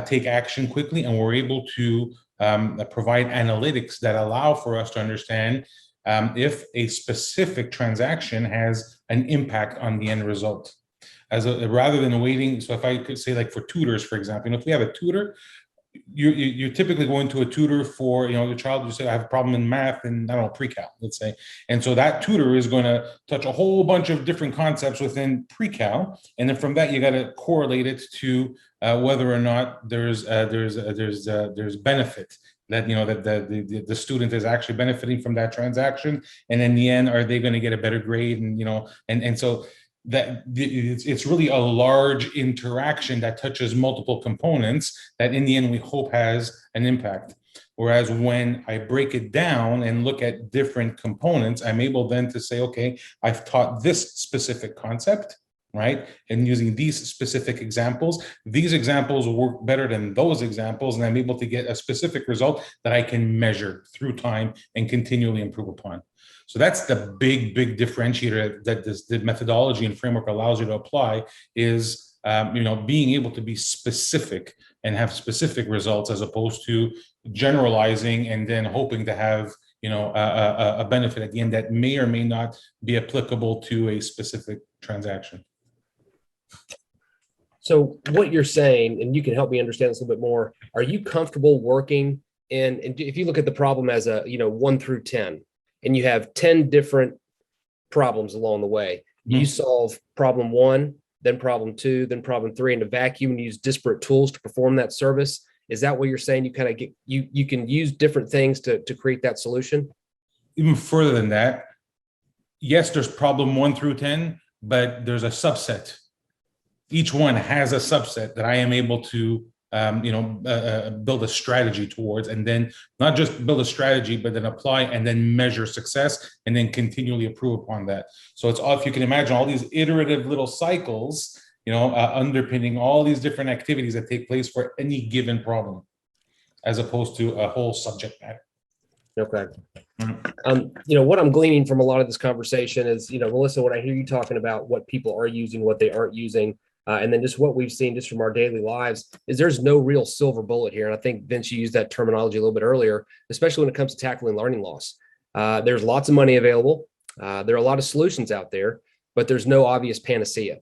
Speaker 6: take action quickly, and we're able to provide analytics that allow for us to understand if a specific transaction has an impact on the end result. Rather than waiting, so if I could say, like for tutors, for example, if we have a tutor, you're typically going to a tutor for, the child, you say, I have a problem in math and I don't know, pre-cal, let's say. And so that tutor is going to touch a whole bunch of different concepts within pre-cal. And then from that, you got to correlate it to whether or not there's benefit, that, that the student is actually benefiting from that transaction. And in the end, are they going to get a better grade? And, and so that it's really a large interaction that touches multiple components that in the end we hope has an impact. Whereas when I break it down and look at different components, I'm able then to say, okay, I've taught this specific concept, right? And using these specific examples, these examples work better than those examples, and I'm able to get a specific result that I can measure through time and continually improve upon. So that's the big differentiator that the methodology and framework allows you to apply is, being able to be specific and have specific results as opposed to generalizing and then hoping to have, a benefit at the end that may or may not be applicable to a specific transaction.
Speaker 4: So what you're saying, and you can help me understand this a little bit more, are you comfortable working in, and if you look at the problem as a, 1 through 10, and you have 10 different problems along the way. You solve problem 1, then problem 2, then problem 3 in a vacuum, and use disparate tools to perform that service. Is that what you're saying? You kind of get, you can use different things to create that solution?
Speaker 6: Even further than that, yes, there's problem 1 through 10, but there's a subset. Each one has a subset that I am able to build a strategy towards, and then not just build a strategy, but then apply and then measure success and then continually improve upon that. So it's all, if you can imagine, all these iterative little cycles, underpinning all these different activities that take place for any given problem, as opposed to a whole subject matter.
Speaker 4: Okay. What I'm gleaning from a lot of this conversation is, Melissa, when I hear you talking about what people are using, what they aren't using, and then just what we've seen just from our daily lives, is there's no real silver bullet here. And I think, Vince, you used that terminology a little bit earlier, especially when it comes to tackling learning loss. There's lots of money available. There are a lot of solutions out there, but there's no obvious panacea.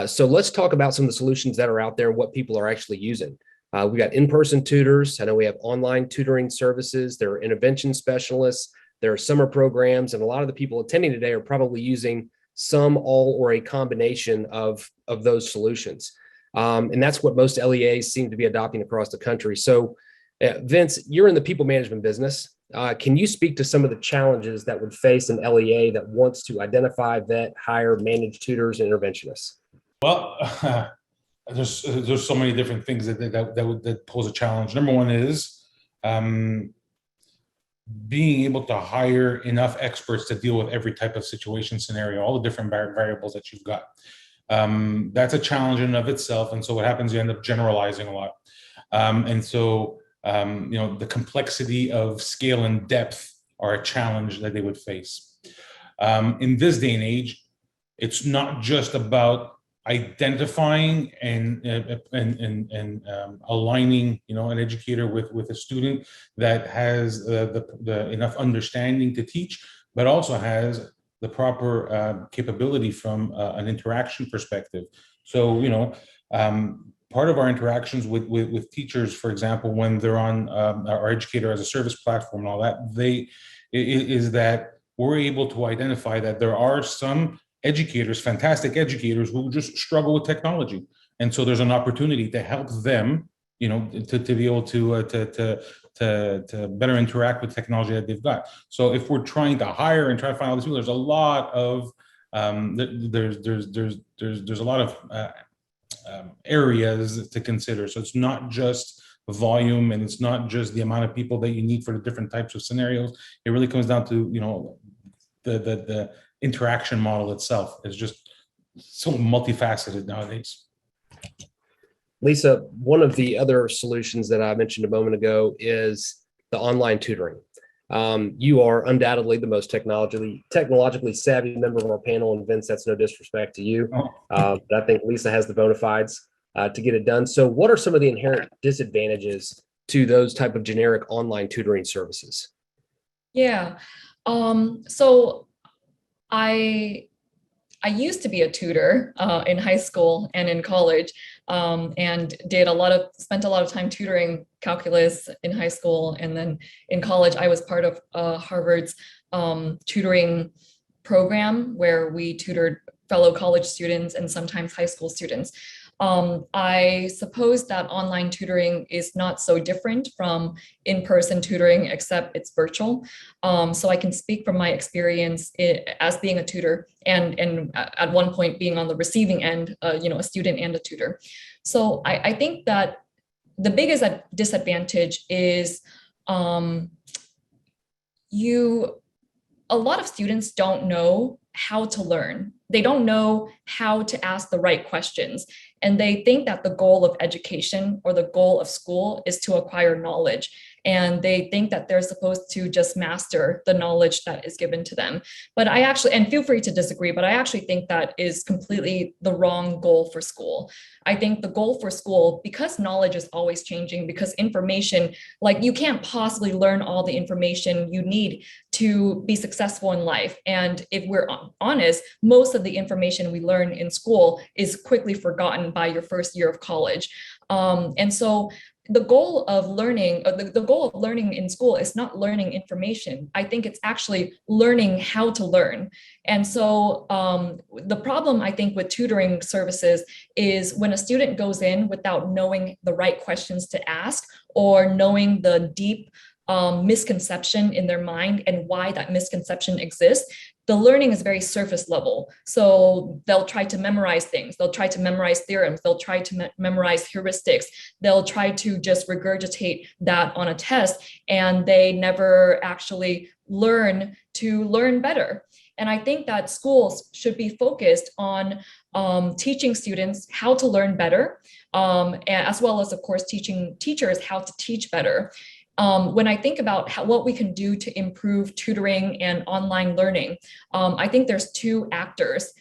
Speaker 4: So let's talk about some of the solutions that are out there and what people are actually using. We got in-person tutors. I know we have online tutoring services. There are intervention specialists. There are summer programs, and a lot of the people attending today are probably using some, all, or a combination of those solutions. And that's what most LEAs seem to be adopting across the country. So Vince, you're in the people management business. Can you speak to some of the challenges that would face an LEA that wants to identify, vet, hire, manage tutors and interventionists?
Speaker 6: Well, there's so many different things that pose a challenge. Number one is being able to hire enough experts to deal with every type of situation, scenario, all the different variables that you've got. That's a challenge in and of itself. And so what happens, you end up generalizing a lot. The complexity of scale and depth are a challenge that they would face. In this day and age, it's not just about identifying and aligning, an educator with a student that has the enough understanding to teach, but also has the proper capability from an interaction perspective. So, part of our interactions with teachers, for example, when they're on our educator as a service platform and all that, is that we're able to identify that there are some educators, fantastic educators, who just struggle with technology. And so there's an opportunity to help them, to be able to better interact with technology that they've got. So if we're trying to hire and try to find all these people, there's a lot of there's a lot of areas to consider. So it's not just volume, and it's not just the amount of people that you need for the different types of scenarios. It really comes down to the interaction model itself is just so multifaceted nowadays.
Speaker 4: Lisa, one of the other solutions that I mentioned a moment ago is the online tutoring. You are undoubtedly the most technologically savvy member of our panel, and Vince, that's no disrespect to you, but I think Lisa has the bona fides to get it done. So what are some of the inherent disadvantages to those type of generic online tutoring services?
Speaker 5: Yeah, so I used to be a tutor in high school and in college, and spent a lot of time tutoring calculus in high school. And then in college, I was part of Harvard's tutoring program, where we tutored fellow college students and sometimes high school students. I suppose that online tutoring is not so different from in-person tutoring, except it's virtual. So I can speak from my experience as being a tutor and at one point being on the receiving end, a student and a tutor. So I think that the biggest disadvantage is a lot of students don't know how to learn. They don't know how to ask the right questions. And they think that the goal of education or the goal of school is to acquire knowledge. And they think that they're supposed to just master the knowledge that is given to them. But I actually, and feel free to disagree, but I actually think that is completely the wrong goal for school. I think the goal for school, because knowledge is always changing, because information, like you can't possibly learn all the information you need to be successful in life. And if we're honest, most of the information we learn in school is quickly forgotten by your first year of college. And so the goal of learning, the goal of learning in school is not learning information. I think it's actually learning how to learn. And so the problem, I think, with tutoring services is when a student goes in without knowing the right questions to ask or knowing the deep misconception in their mind and why that misconception exists, the learning is very surface level. So they'll try to memorize things. They'll try to memorize theorems. They'll try to memorize heuristics. They'll try to just regurgitate that on a test, and they never actually learn to learn better. And I think that schools should be focused on teaching students how to learn better, as well as, of course, teaching teachers how to teach better. When I think about what we can do to improve tutoring and online learning, I think there's two actors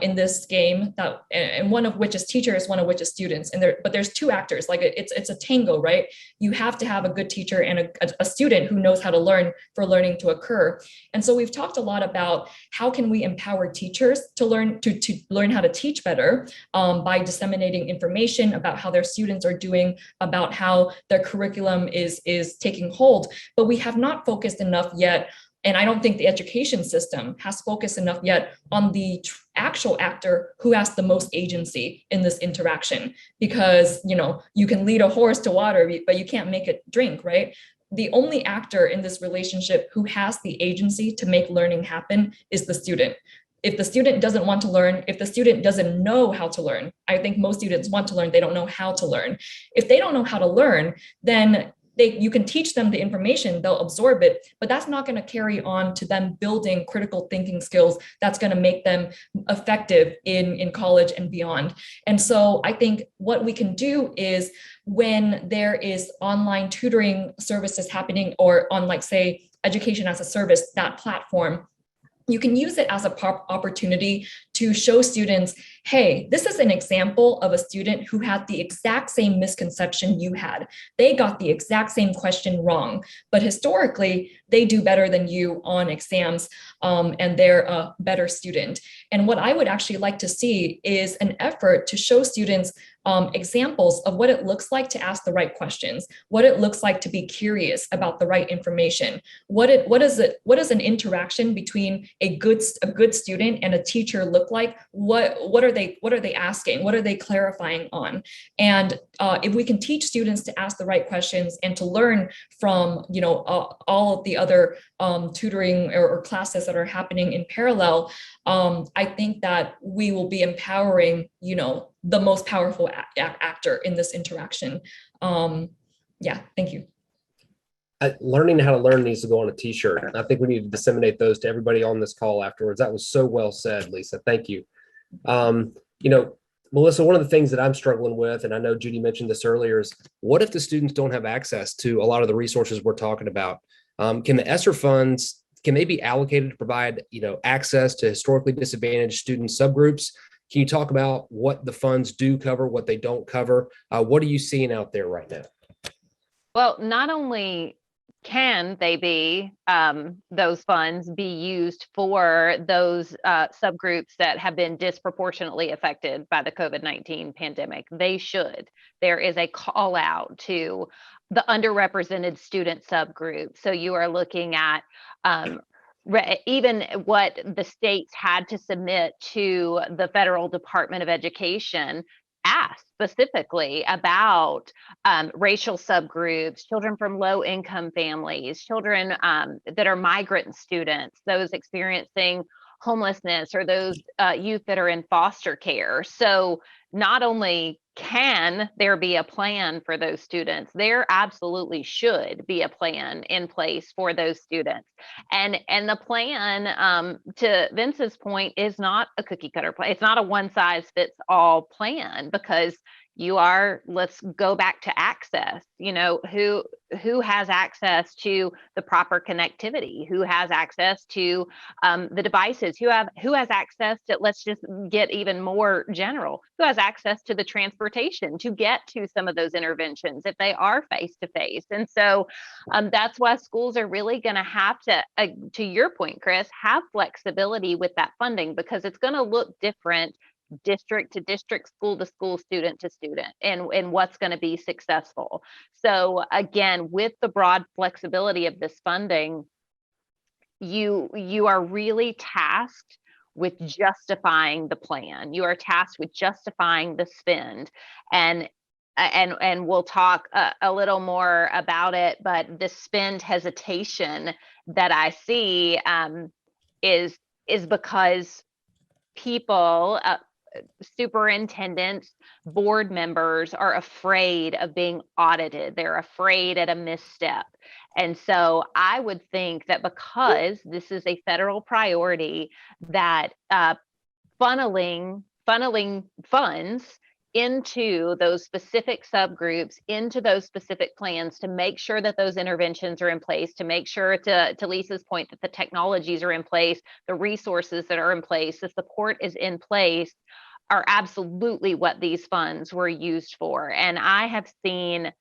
Speaker 5: in this game, that, and one of which is teachers, one of which is students. But there's two actors. Like it's a tango, right? You have to have a good teacher and a student who knows how to learn for learning to occur. And so we've talked a lot about how can we empower teachers to learn how to teach better by disseminating information about how their students are doing, about how their curriculum is taking hold. But we have not focused enough yet. And I don't think the education system has focused enough yet on the actual actor who has the most agency in this interaction. Because, you can lead a horse to water, but you can't make it drink, right? The only actor in this relationship who has the agency to make learning happen is the student. If the student doesn't want to learn, if the student doesn't know how to learn, I think most students want to learn, they don't know how to learn. If they don't know how to learn, then you can teach them the information, they'll absorb it, but that's not going to carry on to them building critical thinking skills that's going to make them effective in college and beyond. And so I think what we can do is, when there is online tutoring services happening, or on, like, say, education as a service, that platform, you can use it as an opportunity to show students, hey, this is an example of a student who had the exact same misconception you had. They got the exact same question wrong, but historically, they do better than you on exams, and they're a better student. And what I would actually like to see is an effort to show students examples of what it looks like to ask the right questions, what it looks like to be curious about the right information. What is an interaction between a good student and a teacher look like? What are they asking? What are they clarifying on? And if we can teach students to ask the right questions and to learn from all of the other tutoring or classes that are happening in parallel, I think that we will be empowering the most powerful actor in this interaction. Yeah, thank you.
Speaker 4: Learning how to learn needs to go on a t-shirt. I think we need to disseminate those to everybody on this call afterwards. That was so well said, Lisa. Thank you. Melissa, one of the things that I'm struggling with, and I know Judy mentioned this earlier, is what if the students don't have access to a lot of the resources we're talking about? Can the ESSER funds, can they be allocated to provide, access to historically disadvantaged student subgroups? Can you talk about what the funds do cover, what they don't cover? What are you seeing out there right now?
Speaker 7: Well, not only can they be, those funds be used for those subgroups that have been disproportionately affected by the COVID-19 pandemic, they should. There is a call out to the underrepresented student subgroup. So you are looking at even what the states had to submit to the Federal Department of Education asked specifically about racial subgroups, children from low income families, children that are migrant students, those experiencing homelessness, or those youth that are in foster care. So not only can there be a plan for those students, there absolutely should be a plan in place for those students. And the plan, to Vince's point, is not a cookie cutter plan. It's not a one size fits all plan, because let's go back to access. Who has access to the proper connectivity? Who has access to the devices? Who has access to, let's just get even more general, who has access to the transportation to get to some of those interventions if they are face to face? And so that's why schools are really going to have to your point, Chris, have flexibility with that funding, because it's going to look different district to district, school to school, student to student, and what's going to be successful. So again, with the broad flexibility of this funding, you are really tasked with justifying the plan. You are tasked with justifying the spend, and we'll talk a little more about it, but the spend hesitation that I see is because people, superintendents, board members are afraid of being audited. They're afraid at a misstep. And so I would think that because this is a federal priority, that funneling funds into those specific subgroups, into those specific plans, to make sure that those interventions are in place, to make sure, to Lisa's point, that the technologies are in place, the resources that are in place, the support is in place, are absolutely what these funds were used for. And I have seen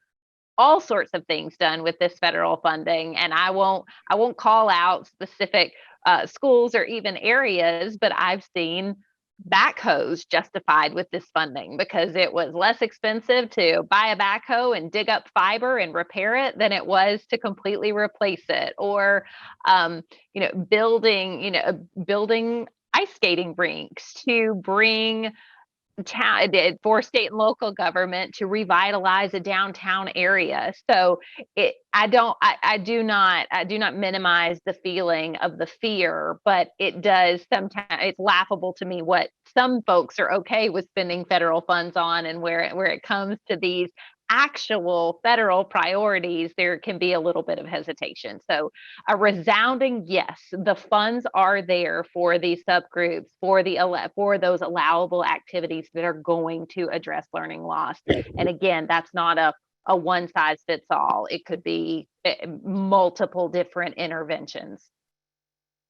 Speaker 7: all sorts of things done with this federal funding, and I won't call out specific schools or even areas, but I've seen backhoes justified with this funding because it was less expensive to buy a backhoe and dig up fiber and repair it than it was to completely replace it. Or building ice skating rinks to bring for state and local government to revitalize a downtown area. So I do not minimize the feeling of the fear, but it does sometimes, it's laughable to me what some folks are okay with spending federal funds on, and where it comes to these actual federal priorities, there can be a little bit of hesitation. So a resounding yes, the funds are there for these subgroups, for those allowable activities that are going to address learning loss. And again, that's not a one size fits all. It could be multiple different interventions.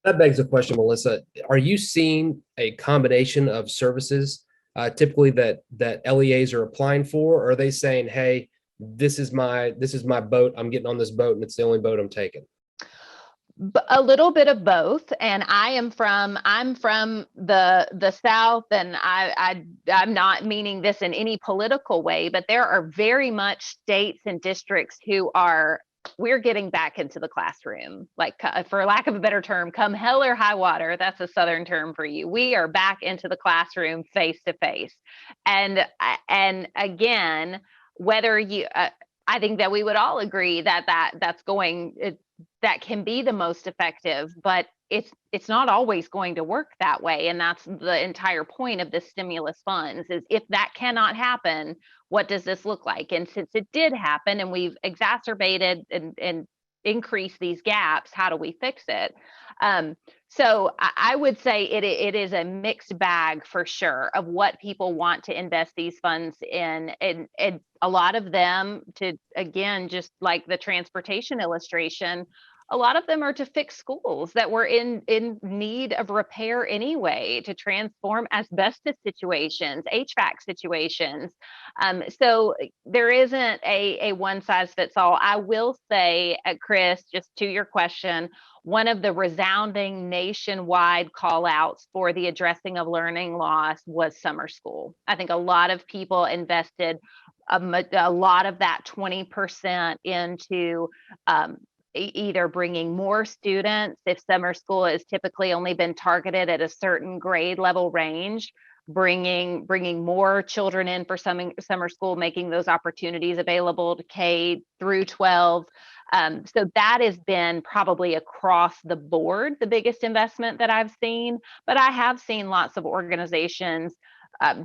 Speaker 4: That begs the question, Melissa, are you seeing a combination of services typically that LEAs are applying for? Or are they saying, hey, this is my boat, I'm getting on this boat and it's the only boat I'm taking?
Speaker 7: A little bit of both. And I'm from the South, and I'm not meaning this in any political way, but there are very much states and districts who are, we're getting back into the classroom, like, for lack of a better term, come hell or high water. That's a Southern term for you. We are back into the classroom face to face. And again, whether you, I think that we would all agree that that can be the most effective, but it's not always going to work that way. And that's the entire point of the stimulus funds, is if that cannot happen, what does this look like? And since it did happen and we've exacerbated and increased these gaps, how do we fix it? So I would say it is a mixed bag for sure of what people want to invest these funds in. And a lot of them, to, again, just like the transportation illustration, a lot of them are to fix schools that were in need of repair anyway, to transform asbestos situations, HVAC situations. So there isn't a one size fits all. I will say, Chris, just to your question, one of the resounding nationwide call outs for the addressing of learning loss was summer school. I think a lot of people invested a lot of that 20% into either bringing more students, if summer school has typically only been targeted at a certain grade level range, bringing more children in for summer school, making those opportunities available to K through 12. So that has been probably across the board the biggest investment that I've seen, but I have seen lots of organizations.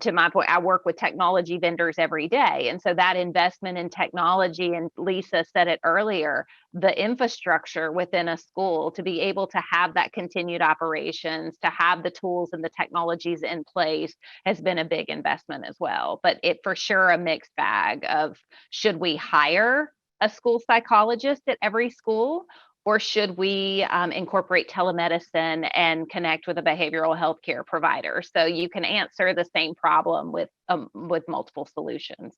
Speaker 7: To my point, I work with technology vendors every day. And so that investment in technology, and Lisa said it earlier, the infrastructure within a school to be able to have that continued operations, to have the tools and the technologies in place, has been a big investment as well. But it for sure a mixed bag of, should we hire a school psychologist at every school? Or should we incorporate telemedicine and connect with a behavioral health care provider? So you can answer the same problem with multiple solutions.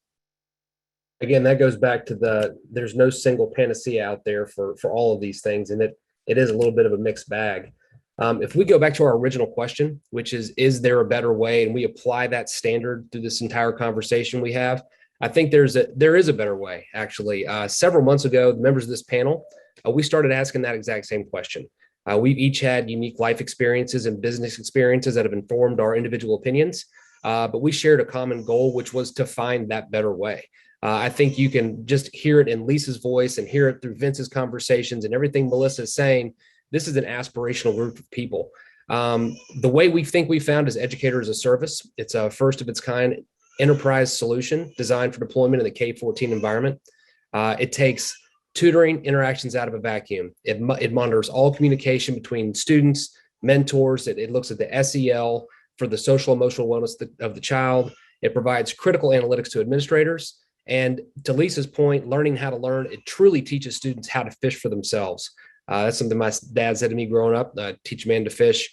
Speaker 4: Again, that goes back to there's no single panacea out there for all of these things. And it is a little bit of a mixed bag. If we go back to our original question, which is there a better way? And we apply that standard through this entire conversation we have, I think there is a better way, actually. Several months ago, the members of this panel, we started asking that exact same question. We've each had unique life experiences and business experiences that have informed our individual opinions, but we shared a common goal, which was to find that better way. I think you can just hear it in Lisa's voice and hear it through Vince's conversations and everything Melissa is saying. This is an aspirational group of people. The way we think we found is Educator as a Service. It's a first of its kind enterprise solution designed for deployment in the K-14 environment. It takes tutoring interactions out of a vacuum. It monitors all communication between students, mentors. It looks at the SEL for the social emotional wellness of the child. It provides critical analytics to administrators. And to Lisa's point, learning how to learn, it truly teaches students how to fish for themselves. That's something my dad said to me growing up, teach a man to fish,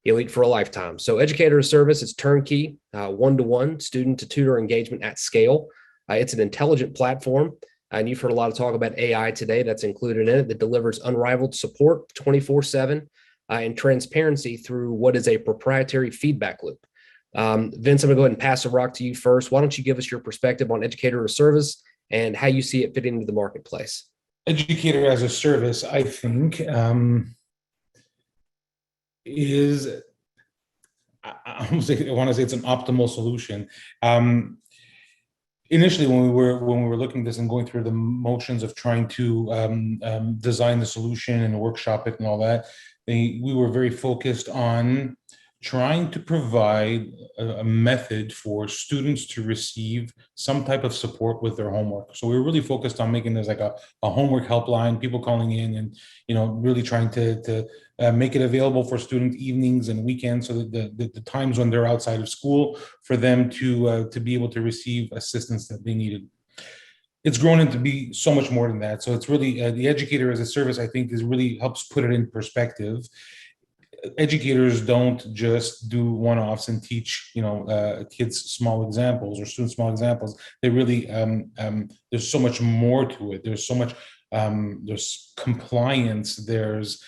Speaker 4: he'll eat for a lifetime. So Educator as a Service is turnkey, one-to-one student to tutor engagement at scale. It's an intelligent platform. And you've heard a lot of talk about AI today that's included in it that delivers unrivaled support 24/7 and transparency through what is a proprietary feedback loop. Vince, I'm gonna go ahead and pass the rock to you first. Why don't you give us your perspective on Educator as a Service and how you see it fitting into the marketplace?
Speaker 6: Educator as a Service, I think, is, I want to say it's an optimal solution. Initially, when we were looking at this and going through the motions of trying to design the solution and workshop it and all that, we were very focused on trying to provide a method for students to receive some type of support with their homework. So we were really focused on making this like a homework helpline, people calling in and, you know, really trying to make it available for student evenings and weekends, so that the times when they're outside of school, for them to be able to receive assistance that they needed. It's grown into be so much more than that. So it's really the Educator as a Service, I think, really helps put it in perspective. Educators don't just do one-offs and teach, you know, kids small examples or students small examples. They really, there's so much more to it. There's so much, there's compliance, there's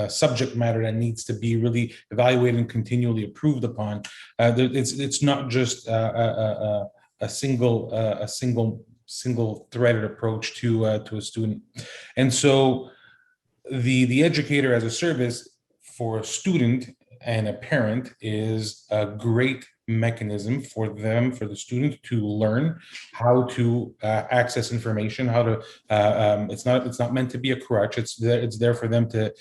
Speaker 6: subject matter that needs to be really evaluated and continually improved upon. It's not just a single threaded approach to a student. And so the Educator as a Service for a student and a parent is a great mechanism for the student to learn how to access information, how to it's not meant to be a crutch. It's there for them to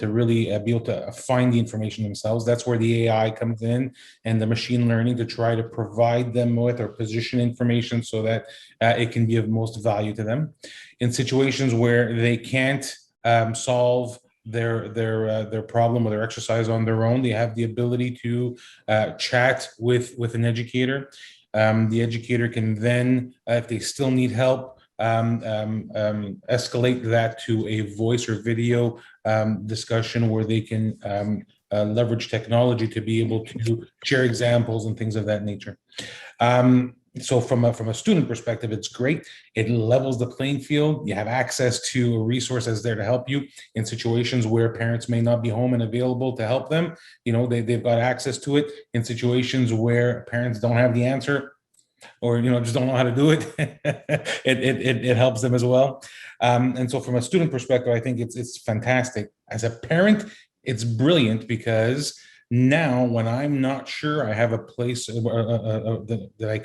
Speaker 6: really be able to find the information themselves. That's where the AI comes in and the machine learning to try to provide them with or position information so that it can be of most value to them. In situations where they can't solve their problem or their exercise on their own, they have the ability to chat with an educator. The educator can then, if they still need help, escalate that to a voice or video discussion where they can leverage technology to be able to share examples and things of that nature. So from a student perspective, it's great. It levels the playing field. You have access to a resource that's there to help you in situations where parents may not be home and available to help them. You know, they've got access to it. In situations where parents don't have the answer or, you know, just don't know how to do it, it helps them as well. And so from a student perspective, I think it's fantastic. As a parent, it's brilliant because now, when I'm not sure, I have a place that I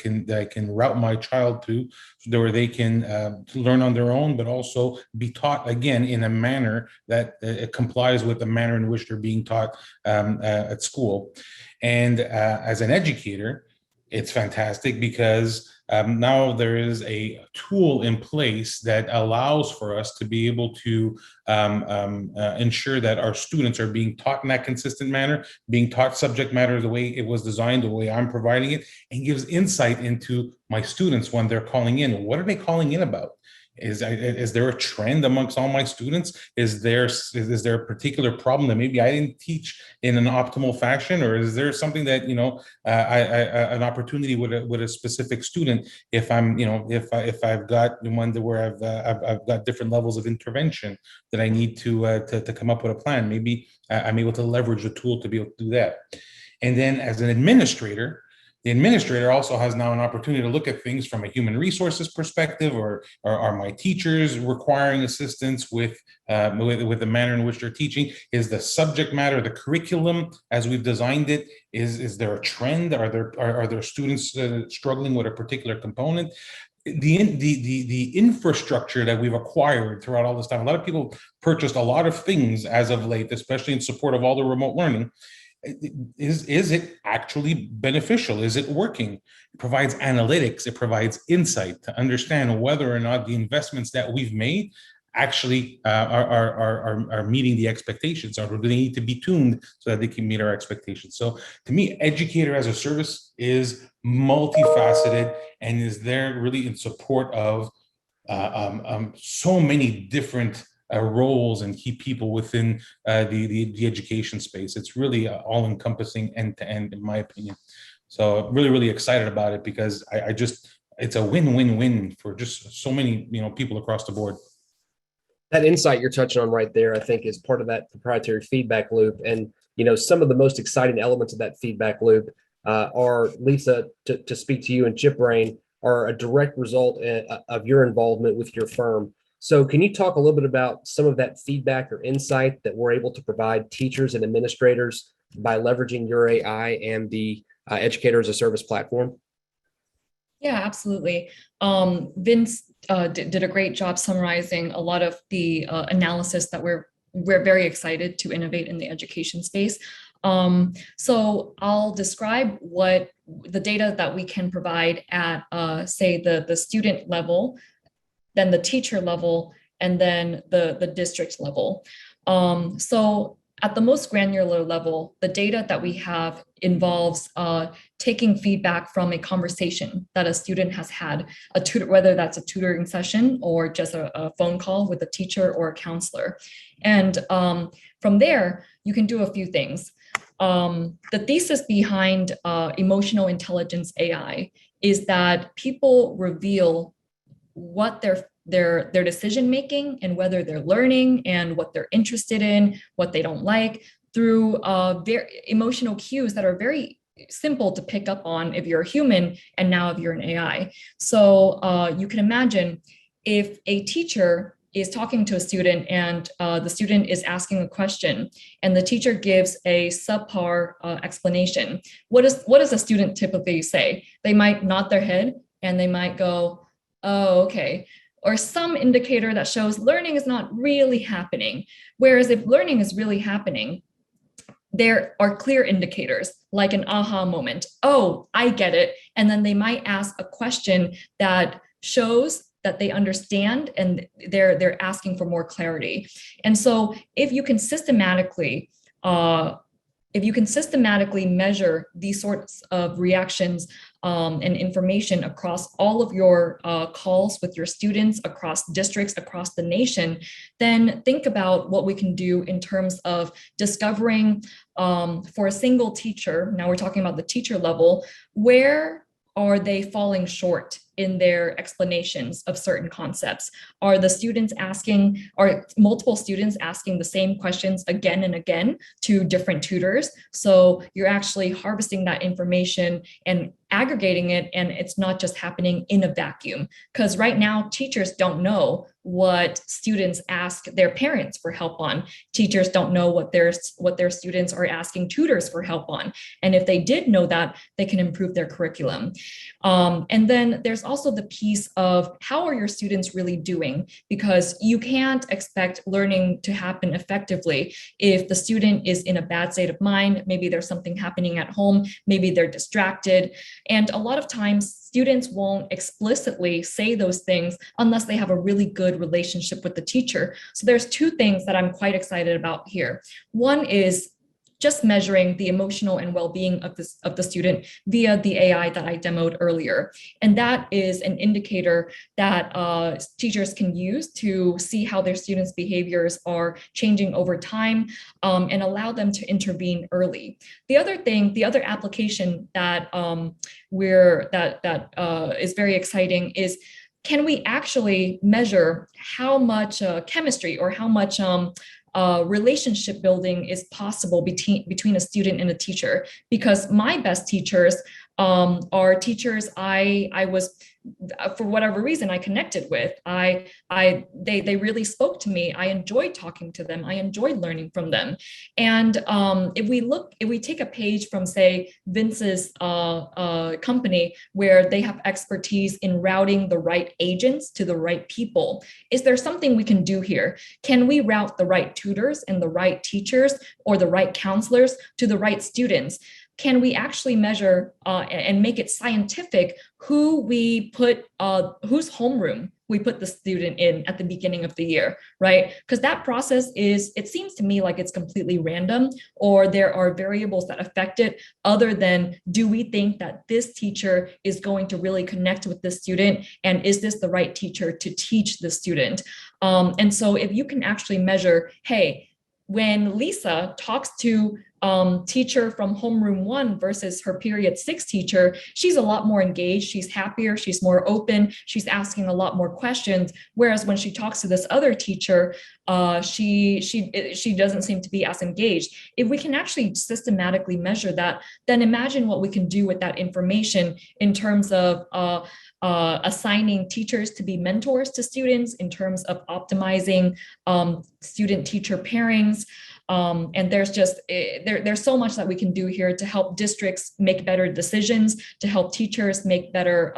Speaker 6: can route my child to, where they can learn on their own, but also be taught again in a manner that complies with the manner in which they're being taught at school. And as an educator, it's fantastic because now there is a tool in place that allows for us to be able to ensure that our students are being taught in that consistent manner, being taught subject matter the way it was designed, the way I'm providing it, and gives insight into my students when they're calling in. What are they calling in about? Is there a trend amongst all my students? Is there a particular problem that maybe I didn't teach in an optimal fashion, or is there something that an opportunity with a specific student? If I'm if I've got one where I've got different levels of intervention that I need to come up with a plan. Maybe I'm able to leverage the tool to be able to do that. And then as an administrator, the administrator also has now an opportunity to look at things from a human resources perspective, or are my teachers requiring assistance with the manner in which they're teaching? Is the subject matter, the curriculum as we've designed it, is there a trend? Are there students struggling with a particular component? The infrastructure that we've acquired throughout all this time, a lot of people purchased a lot of things as of late, especially in support of all the remote learning. Is it actually beneficial? Is it working? It provides analytics, it provides insight to understand whether or not the investments that we've made actually are meeting the expectations, or do they need to be tuned so that they can meet our expectations? So to me, Educator as a Service is multifaceted and is there really in support of so many different roles and key people within the education space. It's really all encompassing end to end, in my opinion. So really, really excited about it, because it's a win-win-win for just so many people across the board.
Speaker 4: That insight you're touching on right there, I think, is part of that proprietary feedback loop. And some of the most exciting elements of that feedback loop are, Lisa, to speak to you, and ChipBrain are a direct result of your involvement with your firm. So can you talk a little bit about some of that feedback or insight that we're able to provide teachers and administrators by leveraging your AI and the Educator as a Service platform?
Speaker 5: Yeah, absolutely. Vince did a great job summarizing a lot of the analysis that we're very excited to innovate in the education space. So I'll describe what the data that we can provide at, say, the student level, then the teacher level, and then the district level. So at the most granular level, the data that we have involves taking feedback from a conversation that a student has had, a tutor, whether that's a tutoring session or just a phone call with a teacher or a counselor. And from there, you can do a few things. The thesis behind emotional intelligence AI is that people reveal what their decision making and whether they're learning and what they're interested in, what they don't like, through very emotional cues that are very simple to pick up on if you're a human, and now if you're an AI. So you can imagine if a teacher is talking to a student and the student is asking a question and the teacher gives a subpar explanation, what does a student typically say? They might nod their head and they might go, oh, okay. Or some indicator that shows learning is not really happening. Whereas if learning is really happening, there are clear indicators like an aha moment. Oh, I get it. And then they might ask a question that shows that they understand and they're asking for more clarity. And so if you can systematically measure these sorts of reactions and information across all of your calls with your students, across districts, across the nation, then think about what we can do in terms of discovering for a single teacher, now we're talking about the teacher level, where are they falling short in their explanations of certain concepts? Are the students asking, are multiple students asking the same questions again and again to different tutors? So you're actually harvesting that information and aggregating it, and it's not just happening in a vacuum. Because right now, teachers don't know what students ask their parents for help on. Teachers don't know what their students are asking tutors for help on. And if they did know that, they can improve their curriculum. And then there's also the piece of how are your students really doing? Because you can't expect learning to happen effectively if the student is in a bad state of mind. Maybe there's something happening at home, maybe they're distracted. And a lot of times students won't explicitly say those things unless they have a really good relationship with the teacher. So there's two things that I'm quite excited about here. One is just measuring the emotional and well-being of the student via the AI that I demoed earlier. And that is an indicator that teachers can use to see how their students' behaviors are changing over time, and allow them to intervene early. The other application that is very exciting is, can we actually measure how much chemistry or how much relationship building is possible between a student and a teacher? Because my best teachers are teachers I was, for whatever reason, I connected with. They really spoke to me. I enjoyed talking to them. I enjoyed learning from them. And if we take a page from, say, Vince's company, where they have expertise in routing the right agents to the right people, is there something we can do here? Can we route the right tutors and the right teachers or the right counselors to the right students? Can we actually measure and make it scientific who we put, whose homeroom we put the student in at the beginning of the year, right? Because that process is, it seems to me like it's completely random, or there are variables that affect it other than, do we think that this teacher is going to really connect with the student? And is this the right teacher to teach the student? And so if you can actually measure, hey, when Lisa talks to teacher from homeroom 1 versus her period 6 teacher, she's a lot more engaged, she's happier, she's more open, she's asking a lot more questions. Whereas when she talks to this other teacher, she doesn't seem to be as engaged. If we can actually systematically measure that, then imagine what we can do with that information in terms of assigning teachers to be mentors to students, in terms of optimizing student-teacher pairings. And there's just, there's so much that we can do here to help districts make better decisions, to help teachers make better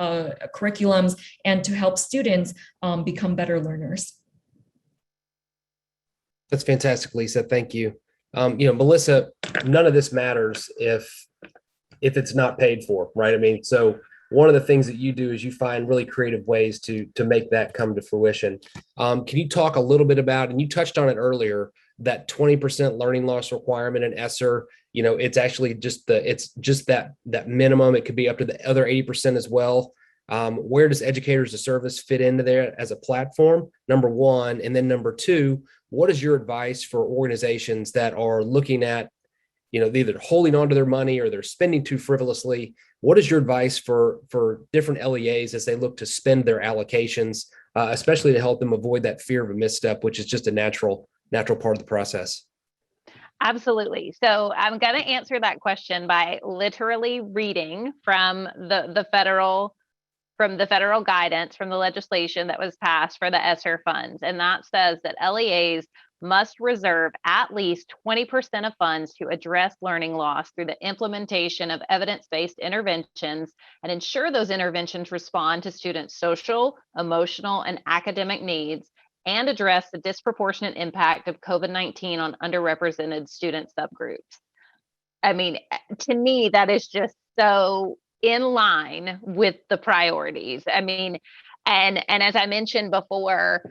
Speaker 5: curriculums, and to help students become better learners.
Speaker 4: That's fantastic, Lisa. Thank you. Melissa, none of this matters if it's not paid for, right? I mean, so one of the things that you do is you find really creative ways to make that come to fruition. Can you talk a little bit about, and you touched on it earlier, that 20% learning loss requirement in ESSER? It's actually just that minimum. It could be up to the other 80% as well. Where does Educators as a Service fit into there as a platform? Number one, and then number two, what is your advice for organizations that are looking at, either holding on to their money or they're spending too frivolously? What is your advice for different LEAs as they look to spend their allocations, especially to help them avoid that fear of a misstep, which is just a natural part of the process?
Speaker 7: Absolutely. So I'm going to answer that question by literally reading from the federal guidance, from the legislation that was passed for the ESSER funds. And that says that LEAs must reserve at least 20% of funds to address learning loss through the implementation of evidence-based interventions, and ensure those interventions respond to students' social, emotional, and academic needs, and address the disproportionate impact of COVID-19 on underrepresented student subgroups. I mean, to me, that is just so in line with the priorities. I mean, and as I mentioned before,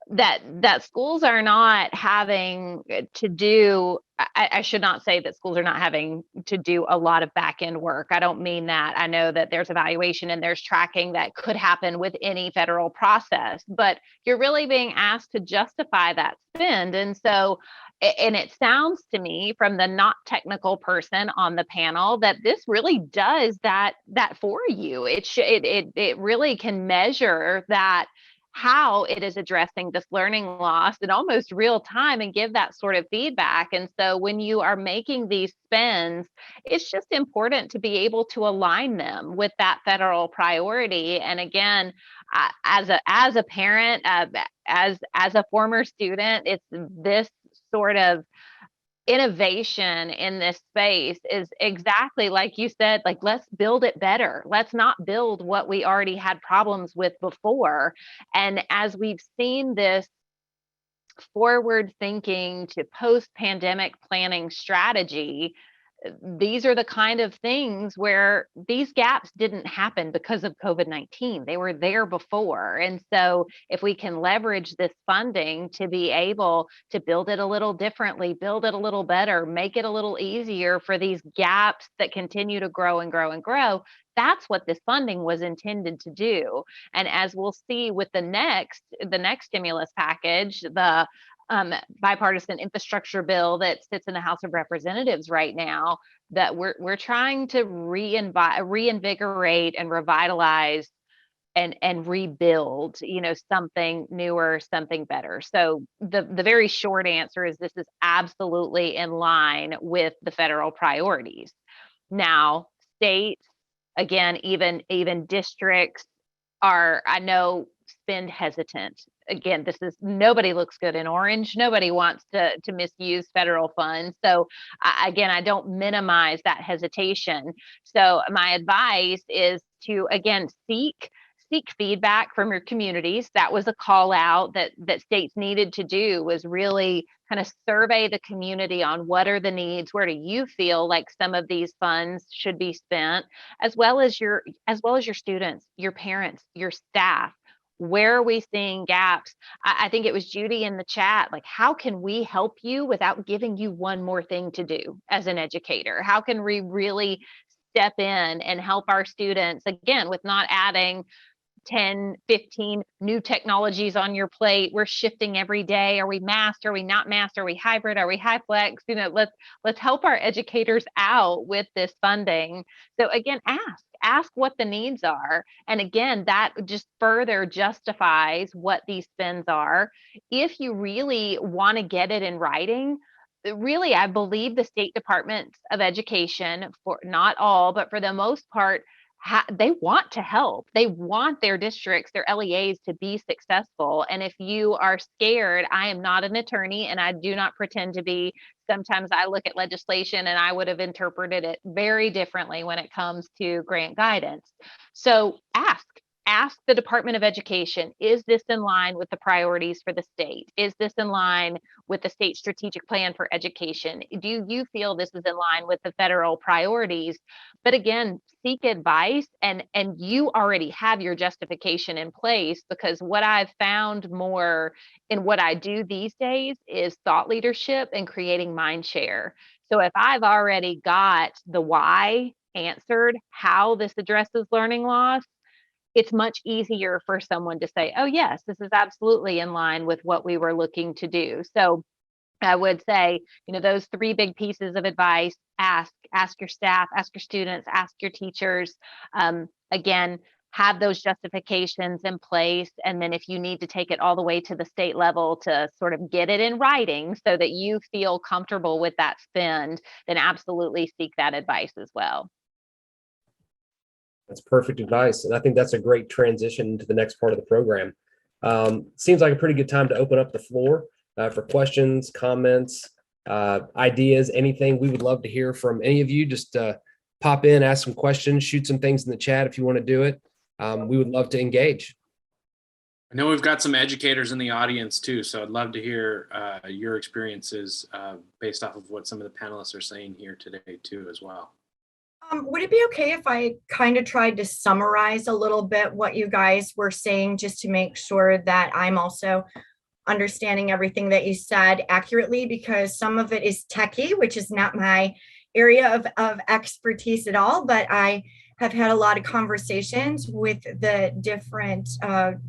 Speaker 7: that schools are not having to do, I should not say that schools are not having to do a lot of back end work. I don't mean that. I know that there's evaluation and there's tracking that could happen with any federal process, but you're really being asked to justify that spend. And so, and it sounds to me from the not technical person on the panel that this really does that for you. It really can measure that, how it is addressing this learning loss in almost real time, and give that sort of feedback. And so when you are making these spends, it's just important to be able to align them with that federal priority. And again, as a parent, as a former student, it's this sort of innovation in this space is exactly like you said, like, let's build it better. Let's not build what we already had problems with before. And as we've seen this forward thinking to post-pandemic planning strategy these are the kind of things where these gaps didn't happen because of COVID-19. They were there before. And so if we can leverage this funding to be able to build it a little differently, build it a little better, make it a little easier for these gaps that continue to grow and grow and grow, that's what this funding was intended to do. And as we'll see with the next stimulus package, the bipartisan infrastructure bill that sits in the House of Representatives right now, that we're trying to reinvigorate and revitalize and rebuild, something newer, something better. So the very short answer is this is absolutely in line with the federal priorities. Now, states, again, even districts are, I know, spend hesitant. Again, nobody looks good in orange. Nobody wants to misuse federal funds. So again, I don't minimize that hesitation. So my advice is to, again, seek feedback from your communities. That was a call out that states needed to do, was really kind of survey the community on what are the needs, where do you feel like some of these funds should be spent, as well as your students, your parents, your staff. Where are we seeing gaps? I think it was Judy in the chat, like, how can we help you without giving you one more thing to do as an educator? How can we really step in and help our students, again, with not adding 10, 15 new technologies on your plate? We're shifting every day. Are we masked? Are we not masked? Are we hybrid? Are we high flex? Let's help our educators out with this funding. So again, ask what the needs are. And again, that just further justifies what these spends are. If you really want to get it in writing, really, I believe the state departments of education, for not all, but for the most part, they want to help. They want their districts, their LEAs to be successful. And if you are scared, I am not an attorney and I do not pretend to be. Sometimes I look at legislation and I would have interpreted it very differently when it comes to grant guidance. So ask the Department of Education, is this in line with the priorities for the state? Is this in line with the state strategic plan for education? Do you feel this is in line with the federal priorities? But again, seek advice, and you already have your justification in place, because what I've found more in what I do these days is thought leadership and creating mind share. So if I've already got the why answered, how this addresses learning loss, it's much easier for someone to say, oh yes, this is absolutely in line with what we were looking to do. So I would say, those three big pieces of advice: ask your staff, ask your students, ask your teachers. Again, have those justifications in place. And then if you need to take it all the way to the state level to sort of get it in writing so that you feel comfortable with that spend, then absolutely seek that advice as well.
Speaker 4: That's perfect advice. And I think that's a great transition to the next part of the program. Seems like a pretty good time to open up the floor for questions, comments, ideas, anything. We would love to hear from any of you. Just pop in, ask some questions, shoot some things in the chat if you want to do it. We would love to engage.
Speaker 1: I know we've got some educators in the audience too, so I'd love to hear your experiences based off of what some of the panelists are saying here today too as well.
Speaker 3: Would it be okay if I kind of tried to summarize a little bit what you guys were saying, just to make sure that I'm also understanding everything that you said accurately, because some of it is techie, which is not my area of expertise at all, but I have had a lot of conversations with the different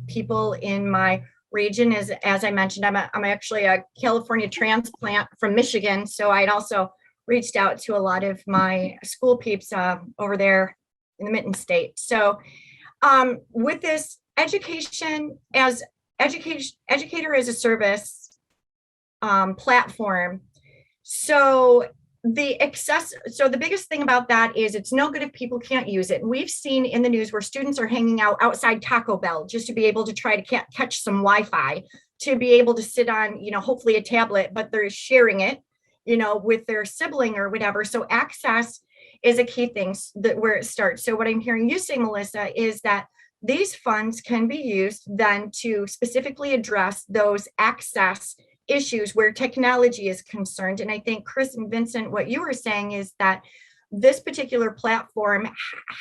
Speaker 3: people in my region. As I mentioned, I'm actually a California transplant from Michigan, so I'd also reached out to a lot of my school peeps over there in the Mitten State. So with this education as educator as a service platform, so the biggest thing about that is it's no good if people can't use it. We've seen in the news where students are hanging out outside Taco Bell just to be able to try to catch some Wi-Fi, to be able to sit on, hopefully a tablet, but they're sharing it, with their sibling or whatever. So access is a key thing where it starts. So what I'm hearing you say, Melissa, is that these funds can be used then to specifically address those access issues where technology is concerned. And I think Chris and Vincent, what you were saying is that this particular platform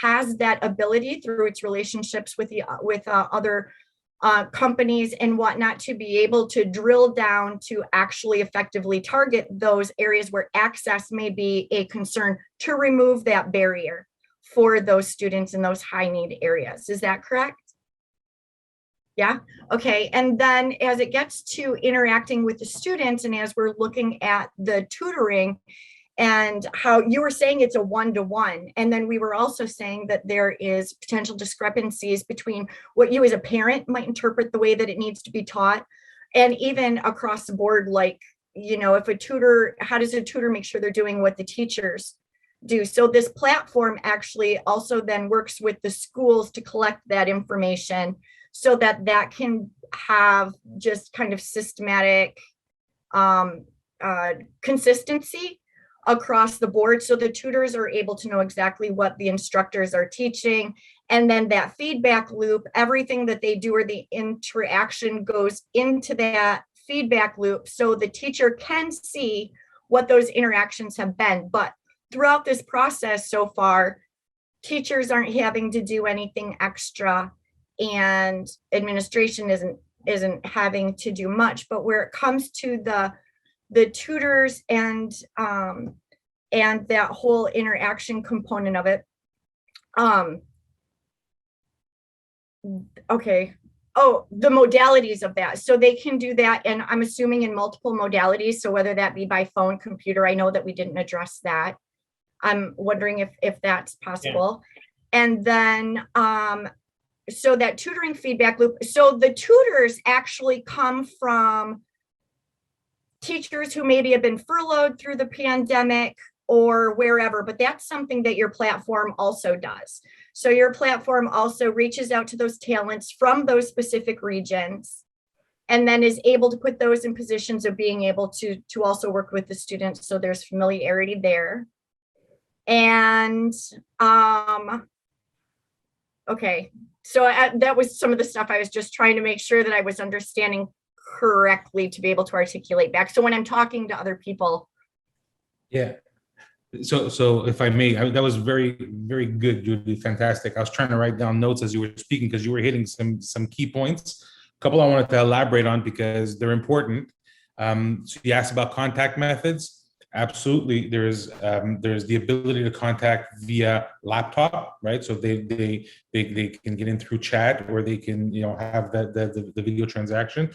Speaker 3: has that ability through its relationships with other companies and whatnot to be able to drill down to actually effectively target those areas where access may be a concern, to remove that barrier for those students in those high need areas. Is that correct? Yeah. Okay. And then as it gets to interacting with the students, and as we're looking at the tutoring, and how you were saying it's a one-to-one. And then we were also saying that there is potential discrepancies between what you as a parent might interpret the way that it needs to be taught, and even across the board, like, you know, if a tutor, how does a tutor make sure they're doing what the teachers do? So this platform actually also then works with the schools to collect that information so that that can have just kind of systematic consistency across the board, so the tutors are able to know exactly what the instructors are teaching. And then that feedback loop, everything that they do or the interaction goes into that feedback loop, so the teacher can see what those interactions have been. But throughout this process so far, teachers aren't having to do anything extra, and administration isn't having to do much. But where it comes to the tutors and that whole interaction component of it. Okay. Oh, the modalities of that. So they can do that, and I'm assuming in multiple modalities. So whether that be by phone, computer, I know that we didn't address that. I'm wondering if that's possible. Yeah. And then, so that tutoring feedback loop. So the tutors actually come from teachers who maybe have been furloughed through the pandemic or wherever, but that's something that your platform also does. So your platform also reaches out to those talents from those specific regions, and then is able to put those in positions of being able to also work with the students. So there's familiarity there. And okay, so that was some of the stuff I was just trying to make sure that I was understanding correctly to be able to articulate back. So when I'm talking to other people.
Speaker 6: Yeah. So if I may, that was very, very good, Judy. Fantastic. I was trying to write down notes as you were speaking, because you were hitting some key points. A couple I wanted to elaborate on because they're important. So you asked about contact methods. Absolutely. There's the ability to contact via laptop, right? So they can get in through chat, or they can, you know, have the video transaction.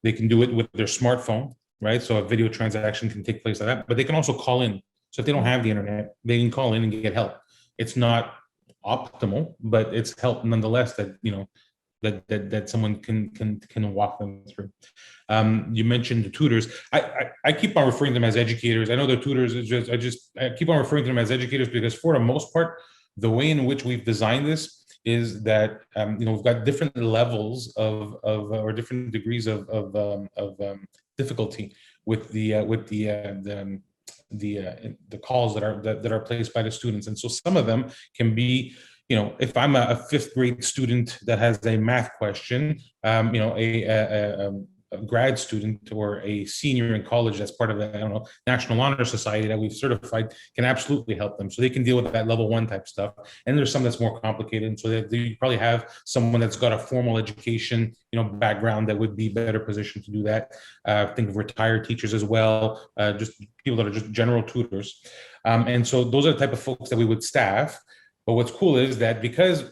Speaker 6: They can do it with their smartphone, right? So a video transaction can take place like that, but they can also call in. So if they don't have the internet, they can call in and get help. It's not optimal, but it's help nonetheless that, you know, that someone can walk them through. You mentioned the tutors. I keep on referring to them as educators. I know they're tutors. I keep on referring to them as educators because for the most part, the way in which we've designed this is that you know, we've got different levels of or different degrees of difficulty with the calls that are placed by the students. And so some of them can be, you know, if I'm a fifth grade student that has a math question, you know, a grad student or a senior in college that's part of the, I don't know, National Honor Society that we've certified can absolutely help them. So they can deal with that level 1 type stuff. And there's some that's more complicated. And so that you probably have someone that's got a formal education, you know, background that would be better positioned to do that. Think of retired teachers as well, just people that are just general tutors. And so those are the type of folks that we would staff. But what's cool is that because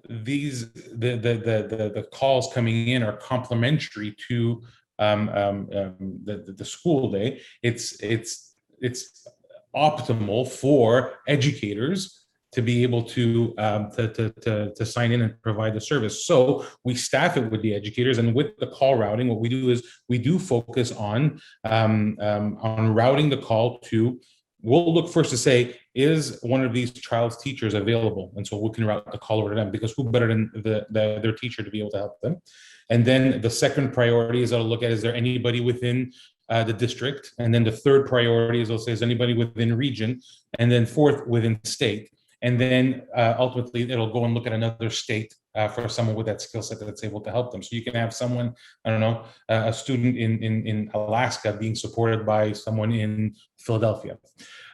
Speaker 6: the calls coming in are complementary to the school day, it's optimal for educators to be able to sign in and provide the service. So we staff it with the educators, and with the call routing, what we do is we do focus on routing the call to. We'll look first to say, is one of these child's teachers available? And so we can route the call over to them, because who better than their teacher to be able to help them? And then the second priority is I'll look at, is there anybody within the district? And then the third priority is I'll say, is anybody within region? And then fourth, within state. And then ultimately it'll go and look at another state for someone with that skill set that's able to help them. So you can have someone, I don't know, a student in Alaska being supported by someone in Philadelphia.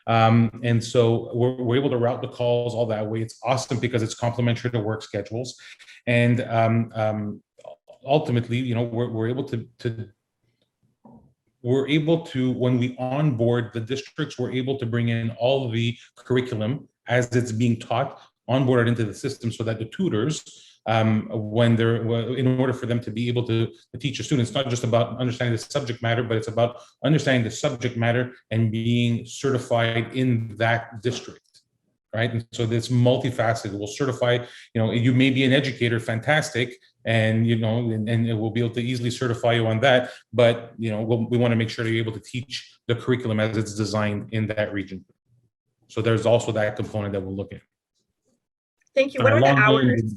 Speaker 6: And so we're able to route the calls all that way. It's awesome because it's complementary to work schedules. And ultimately, you know, we're able to, when we onboard the districts, we're able to bring in all of the curriculum as it's being taught, onboarded into the system, so that the tutors, when they're, in order for them to be able to teach the students, not just about understanding the subject matter, but it's about understanding the subject matter and being certified in that district, right? And so it's multifaceted. We'll certify, you know, you may be an educator, fantastic, and, you know, and it will be able to easily certify you on that, but, you know, we want to make sure that you're able to teach the curriculum as it's designed in that region. So there's also that component that we'll look at.
Speaker 3: Thank you. What are the hours?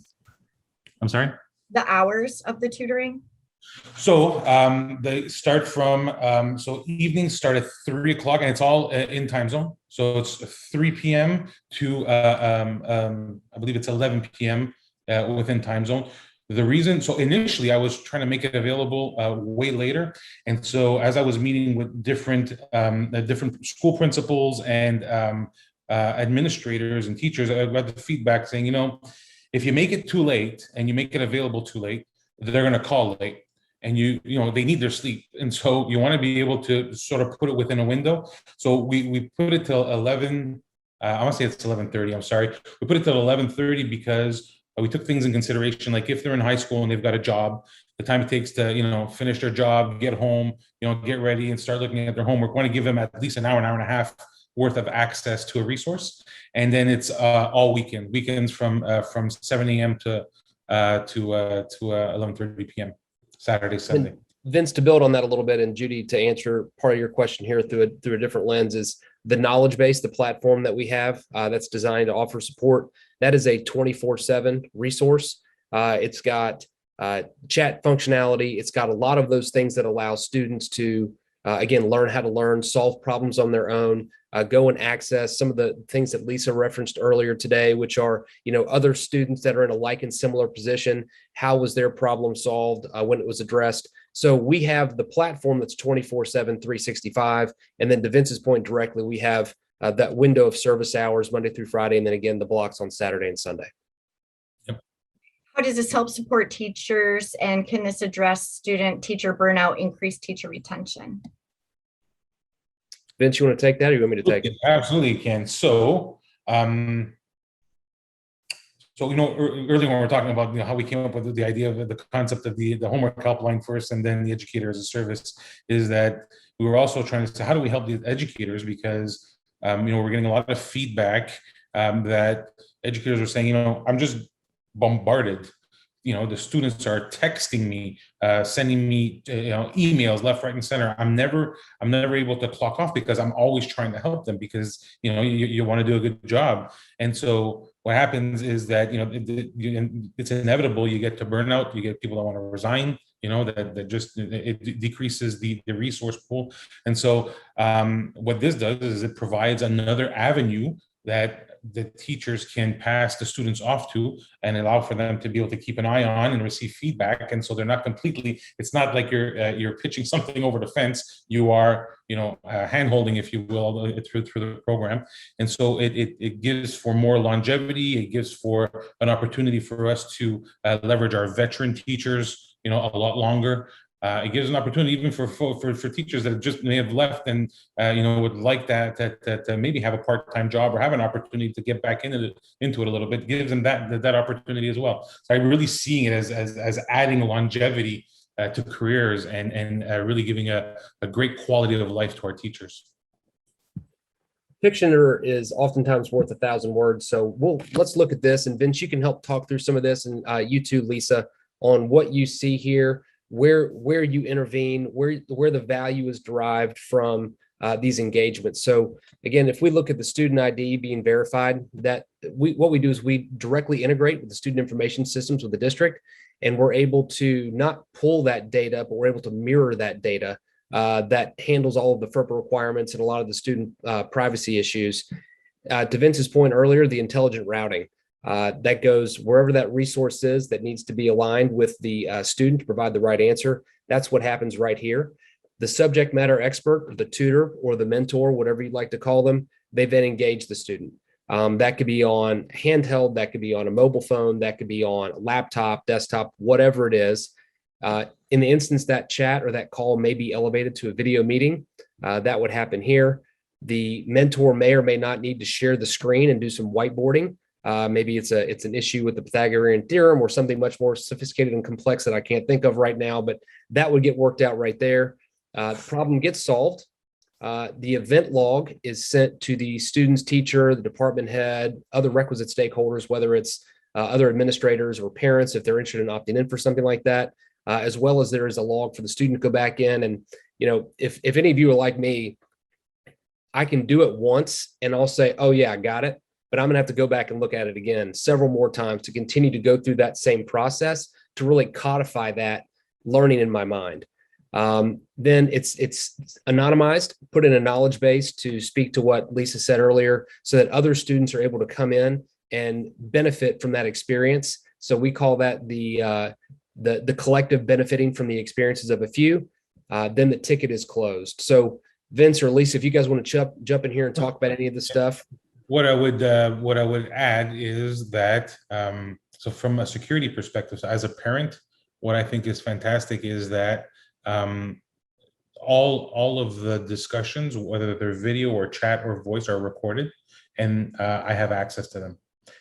Speaker 6: I'm sorry?
Speaker 3: The hours of the tutoring?
Speaker 6: So they start from, so evenings start at 3 o'clock, and it's all in time zone. So it's 3 p.m. to, I believe it's 11 p.m. Within time zone. The reason, so initially I was trying to make it available way later. And so as I was meeting with different school principals and administrators and teachers, I got the feedback saying, you know, if you make it too late and you make it available too late, they're going to call late, and you know, they need their sleep. And so you want to be able to sort of put it within a window. So we put it till 11, I want to say it's 11:30, I'm sorry. We put it till 11:30 because we took things in consideration, like if they're in high school and they've got a job, the time it takes to, you know, finish their job, get home, you know, get ready and start looking at their homework. We want to give them at least an hour and a half worth of access to a resource. And then it's all weekends from 7 a.m. to 11:30 p.m. Saturday, Sunday.
Speaker 4: And Vince, to build on that a little bit, and Judy, to answer part of your question here through a different lens, is the knowledge base, the platform that we have that's designed to offer support. That is a 24/7 resource. It's got chat functionality. It's got a lot of those things that allow students to, again, learn how to learn, solve problems on their own, go and access some of the things that Lisa referenced earlier today, which are, you know, other students that are in a like and similar position. How was their problem solved when it was addressed? So we have the platform that's 24/7, 365. And then to Vince's point directly, we have that window of service hours, Monday through Friday, and then again, the blocks on Saturday and Sunday.
Speaker 6: Yep.
Speaker 3: How does this help support teachers, and can this address student-teacher burnout, increase teacher retention?
Speaker 4: Vince, you want to take that, or you want me to take it?
Speaker 6: Absolutely can. So, you know, earlier when we were talking about, you know, how we came up with the idea of the concept of the homework helpline first, and then the educator as a service, is that we were also trying to say, how do we help the educators? Because you know, we're getting a lot of feedback that educators are saying, you know, I'm just bombarded. You know, the students are texting me, sending me, you know, emails left, right, and center. I'm never able to clock off because I'm always trying to help them, because, you know, you want to do a good job. And so what happens is that, you know, it's inevitable. You get to burnout. You get people that want to resign. You know, that just, it decreases the resource pool. And so what this does is it provides another avenue that the teachers can pass the students off to, and allow for them to be able to keep an eye on and receive feedback. And so they're not completely, it's not like you're pitching something over the fence. You are, you know, hand-holding, if you will, through the program. And so it gives for more longevity. It gives for an opportunity for us to leverage our veteran teachers, you know, a lot longer. It gives an opportunity even for teachers that just may have left and you know, would like that maybe have a part-time job or have an opportunity to get back into it a little bit. It gives them that opportunity as well. So I'm really seeing it as adding longevity to careers and really giving a great quality of life to our teachers.
Speaker 4: Picture is oftentimes worth 1,000 words. So let's look at this, and Vince, you can help talk through some of this, and you too, Lisa, on what you see here, where you intervene, where the value is derived from these engagements. So again, if we look at the student ID being verified, that what we do is we directly integrate with the student information systems with the district, and we're able to not pull that data, but we're able to mirror that data that handles all of the FERPA requirements and a lot of the student privacy issues. To Vince's point earlier, the intelligent routing. That goes wherever that resource is that needs to be aligned with the student to provide the right answer. That's what happens right here. The subject matter expert, or the tutor, or the mentor, whatever you'd like to call them, they then engage the student. That could be on handheld, that could be on a mobile phone, that could be on a laptop, desktop, whatever it is. In the instance that chat or that call may be elevated to a video meeting, that would happen here. The mentor may or may not need to share the screen and do some whiteboarding. Maybe it's an issue with the Pythagorean theorem or something much more sophisticated and complex that I can't think of right now, but that would get worked out right there. The problem gets solved. The event log is sent to the student's teacher, the department head, other requisite stakeholders, whether it's other administrators or parents, if they're interested in opting in for something like that, as well as there is a log for the student to go back in. And, you know, if any of you are like me, I can do it once and I'll say, oh yeah, I got it. But I'm gonna have to go back and look at it again several more times to continue to go through that same process to really codify that learning in my mind. Then it's anonymized, put in a knowledge base to speak to what Lisa said earlier, so that other students are able to come in and benefit from that experience. So we call that the collective benefiting from the experiences of a few. Then the ticket is closed. So Vince or Lisa, if you guys want to jump in here and talk about any of this stuff.
Speaker 6: What I would add is that so from a security perspective, so as a parent, what I think is fantastic is that all of the discussions, whether they're video or chat or voice, are recorded, and I have access to them,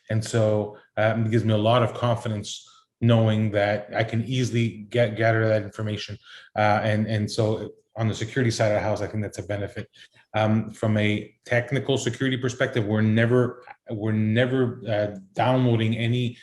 Speaker 6: and so it gives me a lot of confidence knowing that I can easily gather that information, and so on the security side of the house, I think that's a benefit. From a technical security perspective, we're never downloading any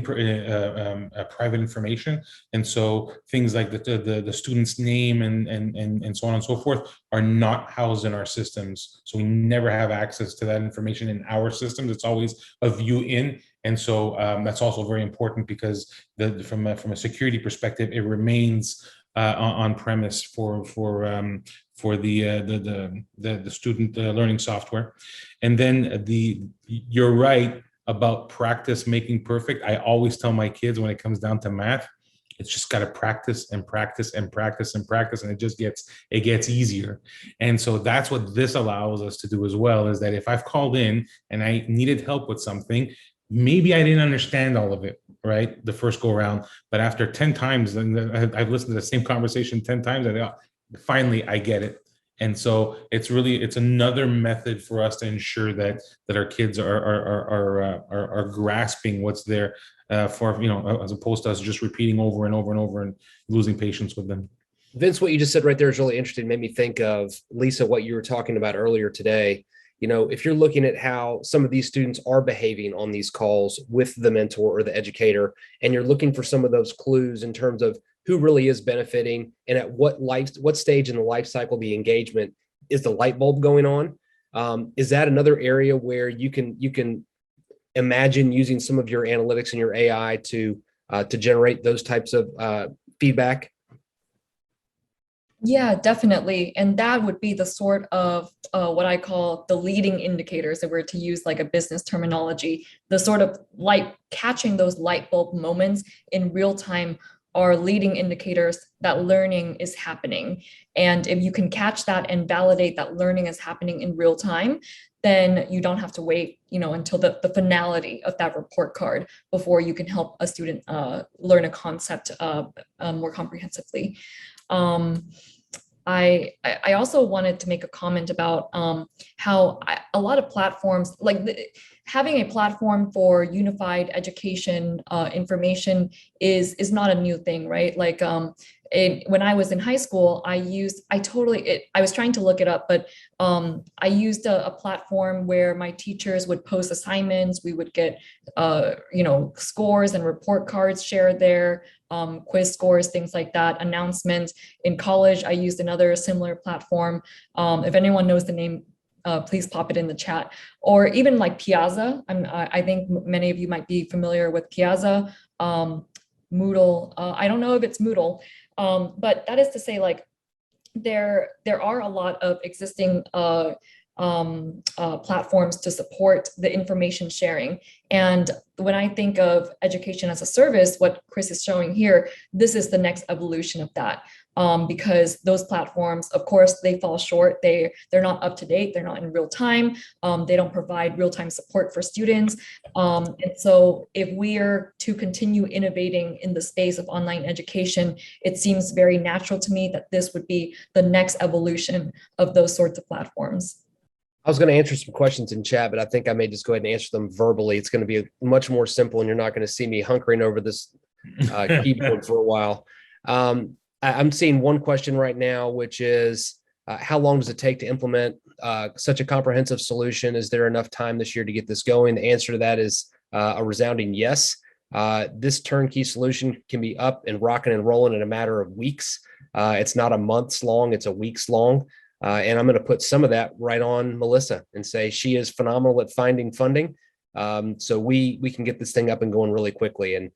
Speaker 6: private information, and so things like the student's name and so on and so forth are not housed in our systems. So we never have access to that information in our systems. It's always a view in, and so that's also very important because from a security perspective, it remains on premise for the student learning software. And then you're right about practice making perfect. I always tell my kids when it comes down to math, it's just got to practice and practice and practice and practice, and it gets easier. And so that's what this allows us to do as well, is that if I've called in and I needed help with something, maybe I didn't understand all of it, right, the first go around, but after 10 times, and I've listened to the same conversation 10 times, finally I get it. And so it's another method for us to ensure that our kids are grasping what's there for, you know, as opposed to us just repeating over and over and over and losing patience with them.
Speaker 4: Vince, what you just said right there is really interesting. It made me think of, Lisa, what you were talking about earlier today. You know, if you're looking at how some of these students are behaving on these calls with the mentor or the educator, and you're looking for some of those clues in terms of who really is benefiting and at what stage in the life cycle of the engagement is the light bulb going on, is that another area where you can imagine using some of your analytics and your AI to generate those types of feedback?
Speaker 5: Yeah, definitely. And that would be the sort of what I call the leading indicators, if we're to use like a business terminology, the sort of catching those light bulb moments in real time are leading indicators that learning is happening. And if you can catch that and validate that learning is happening in real time, then you don't have to wait, you know, until the finality of that report card before you can help a student learn a concept more comprehensively. I also wanted to make a comment about how a lot of platforms, like having a platform for unified education information is not a new thing, right? Like when I was in high school, I was trying to look it up, but I used a platform where my teachers would post assignments. We would get, scores and report cards shared there, quiz scores, things like that, announcements. In college, I used another similar platform. If anyone knows the name, please pop it in the chat. Or even like Piazza. I think many of you might be familiar with Piazza, Moodle. I don't know if it's Moodle, but that is to say, like, there are a lot of existing platforms to support the information sharing. And when I think of education as a service, what Chris is showing here, this is the next evolution of that. Because those platforms, of course, they fall short. They're not up to date. They're not in real time. They don't provide real-time support for students. And so if we are to continue innovating in the space of online education, it seems very natural to me that this would be the next evolution of those sorts of platforms.
Speaker 4: I was going to answer some questions in chat, but I think I may just go ahead and answer them verbally. It's going to be much more simple, and you're not going to see me hunkering over this keyboard for a while. I'm seeing one question right now, which is, how long does it take to implement such a comprehensive solution? Is there enough time this year to get this going? The answer to that is a resounding yes. This turnkey solution can be up and rocking and rolling in a matter of weeks. It's not a months long, it's a weeks long. And I'm going to put some of that right on Melissa and say she is phenomenal at finding funding. So we can get this thing up and going really quickly. And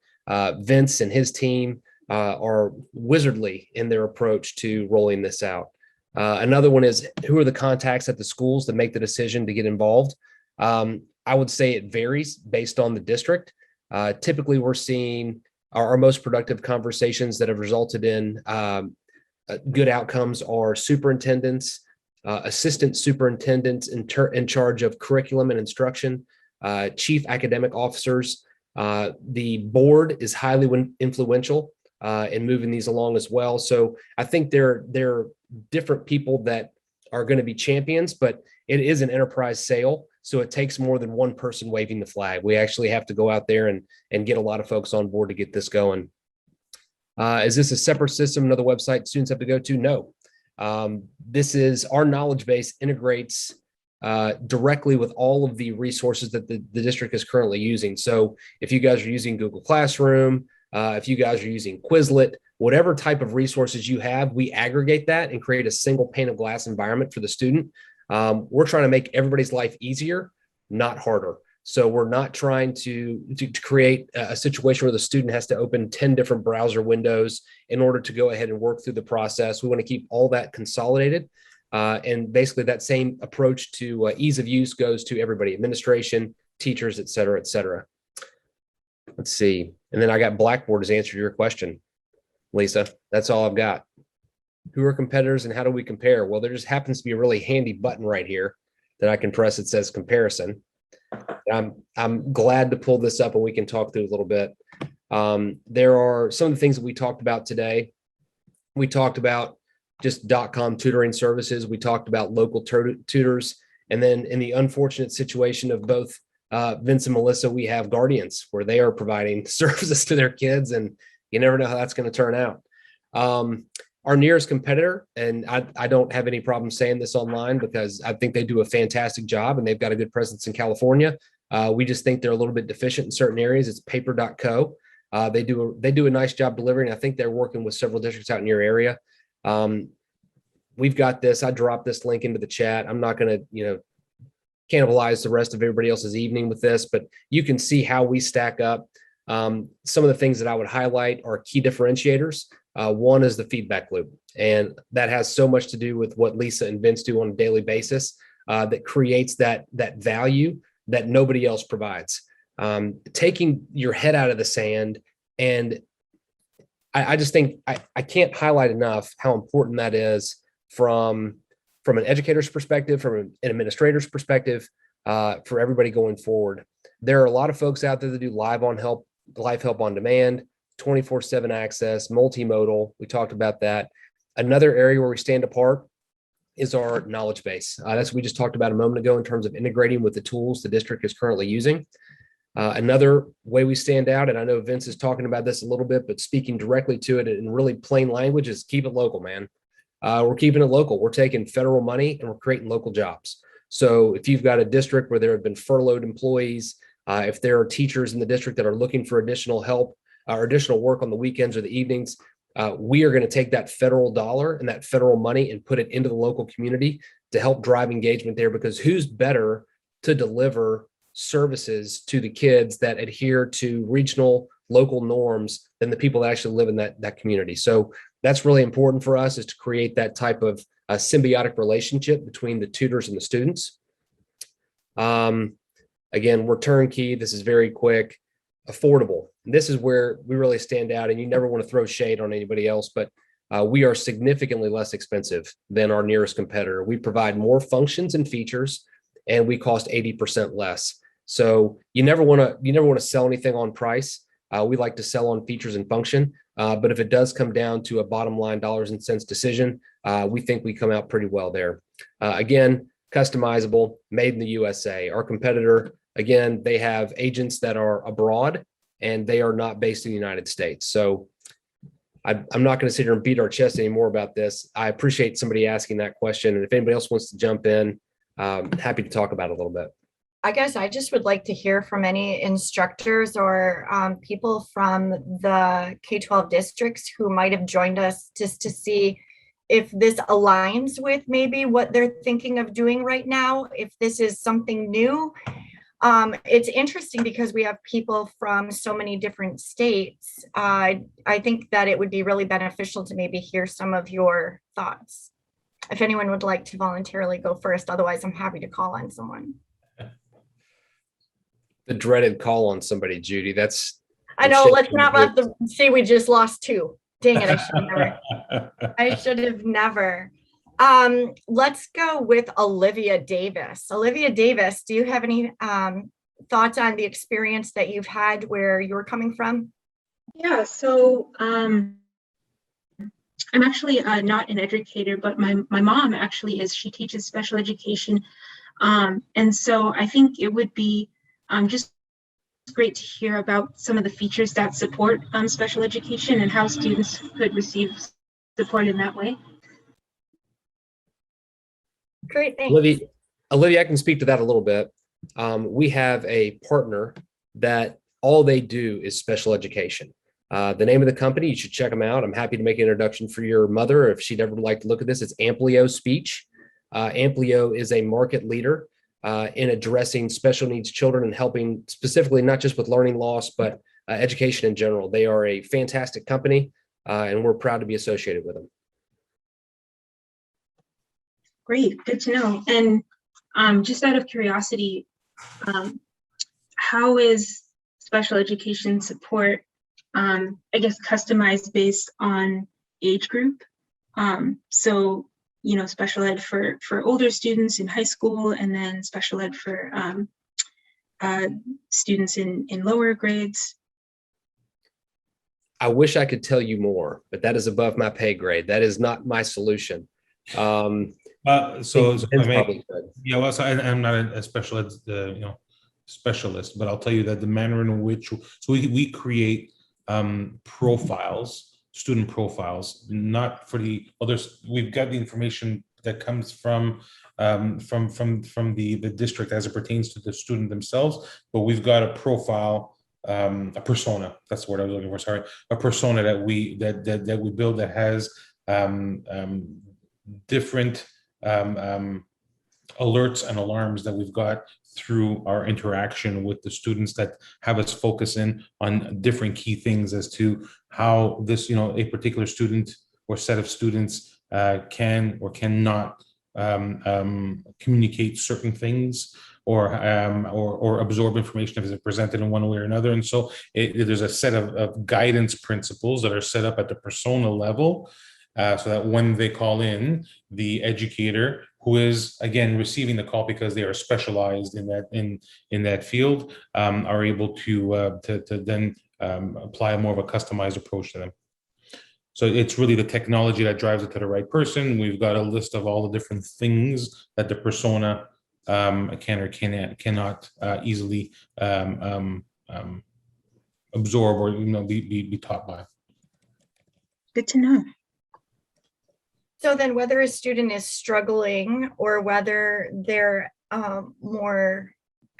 Speaker 4: Vince and his team are wizardly in their approach to rolling this out. Another one is, who are the contacts at the schools that make the decision to get involved? I would say it varies based on the district. Typically, we're seeing our most productive conversations that have resulted in good outcomes are superintendents, assistant superintendents in charge of curriculum and instruction, chief academic officers. The board is highly influential in moving these along as well. So I think there are different people that are going to be champions, but it is an enterprise sale. So it takes more than one person waving the flag. We actually have to go out there and get a lot of folks on board to get this going. Is this a separate system, another website students have to go to? No. This is our knowledge base integrates directly with all of the resources that the district is currently using. So if you guys are using Google Classroom, if you guys are using Quizlet, whatever type of resources you have, we aggregate that and create a single pane of glass environment for the student. We're trying to make everybody's life easier, not harder. So we're not trying to create a situation where the student has to open 10 different browser windows in order to go ahead and work through the process. We want to keep all that consolidated. And basically that same approach to ease of use goes to everybody, administration, teachers, et cetera, et cetera. Let's see. And then I got Blackboard as answer to your question, Lisa. That's all I've got. Who are competitors and how do we compare? Well, there just happens to be a really handy button right here that I can press. It says comparison. I'm glad to pull this up and we can talk through a little bit. There are some of the things that we talked about today. We talked about just .com tutoring services. We talked about local tutors. And then in the unfortunate situation of both Vince and Melissa, we have guardians where they are providing services to their kids, and you never know how that's going to turn out. Our nearest competitor, and I don't have any problem saying this online because I think they do a fantastic job and they've got a good presence in California. We just think they're a little bit deficient in certain areas. It's paper.co. They do a nice job delivering. I think they're working with several districts out in your area. We've got this. I dropped this link into the chat. I'm not going to, cannibalize the rest of everybody else's evening with this, but you can see how we stack up. Some of the things that I would highlight are key differentiators. One is the feedback loop, and that has so much to do with what Lisa and Vince do on a daily basis that creates that value that nobody else provides. Taking your head out of the sand, and I just think I can't highlight enough how important that is from an educator's perspective, from an administrator's perspective, for everybody going forward. There are a lot of folks out there that do live help on demand, 24/7 access, multimodal. We talked about that. Another area where we stand apart is our knowledge base. That's what we just talked about a moment ago in terms of integrating with the tools the district is currently using. Another way we stand out, and I know Vince is talking about this a little bit, but speaking directly to it in really plain language, is keep it local, man. We're keeping it local. We're taking federal money and we're creating local jobs. So if you've got a district where there have been furloughed employees, if there are teachers in the district that are looking for additional help or additional work on the weekends or the evenings, we are going to take that federal dollar and that federal money and put it into the local community to help drive engagement there, because who's better to deliver services to the kids that adhere to regional local norms than the people that actually live in that community. So That's really important for us, is to create that type of symbiotic relationship between the tutors and the students. Again, we're turnkey. This is very quick, affordable. And this is where we really stand out, and you never want to throw shade on anybody else, but we are significantly less expensive than our nearest competitor. We provide more functions and features, and we cost 80% less. So you never want to sell anything on price. We like to sell on features and function. But if it does come down to a bottom line dollars and cents decision, we think we come out pretty well there. Again, customizable, made in the USA. Our competitor, again, they have agents that are abroad and they are not based in the United States. So I'm not going to sit here and beat our chest anymore about this. I appreciate somebody asking that question. And if anybody else wants to jump in, happy to talk about it a little bit.
Speaker 3: I guess I just would like to hear from any instructors or people from the K-12 districts who might have joined us, just to see if this aligns with maybe what they're thinking of doing right now, if this is something new. It's interesting because we have people from so many different states. I think that it would be really beneficial to maybe hear some of your thoughts. If anyone would like to voluntarily go first, otherwise I'm happy to call on someone.
Speaker 4: The dreaded call on somebody, Judy.
Speaker 3: I know, let's not let the see, we just lost two. Dang it, I should have never. Let's go with Olivia Davis. Olivia Davis, do you have any thoughts on the experience that you've had where you're coming from?
Speaker 8: Yeah, so I'm actually not an educator, but my mom actually is. She teaches special education. And so I think it would be just great to hear about some of the features that support special education and how students could receive support in that way.
Speaker 3: Great, thanks.
Speaker 4: Olivia, I can speak to that a little bit. We have a partner that all they do is special education. The name of the company, you should check them out. I'm happy to make an introduction for your mother if she'd ever like to look at this. It's Amplio Speech. Amplio is a market leader in addressing special needs children and helping specifically not just with learning loss, but education in general. They are a fantastic company, and we're proud to be associated with them.
Speaker 8: Great, good to know. And just out of curiosity, how is special education support, I guess, customized based on age group? So, you know, special ed for older students in high school, and then special ed for students in lower grades.
Speaker 4: I wish I could tell you more, but that is above my pay grade. That is not my solution.
Speaker 6: So I'm not a special ed, specialist, but I'll tell you that the manner in which we create profiles, student profiles, not for the others. We've got the information that comes from the district as it pertains to the student themselves, but we've got a profile, a persona. That's the word I was looking for. Sorry, a persona that we build that has different alerts and alarms that we've got through our interaction with the students that have us focus in on different key things as to how this, a particular student or set of students can or cannot communicate certain things or absorb information if it's presented in one way or another. And so there's a set of guidance principles that are set up at the persona level, so that when they call in, the educator, who is again receiving the call because they are specialized in that field, are able to then apply more of a customized approach to them. So it's really the technology that drives it to the right person. We've got a list of all the different things that the persona can or cannot easily absorb or be taught by.
Speaker 8: Good to know.
Speaker 3: So then whether a student is struggling or whether they're more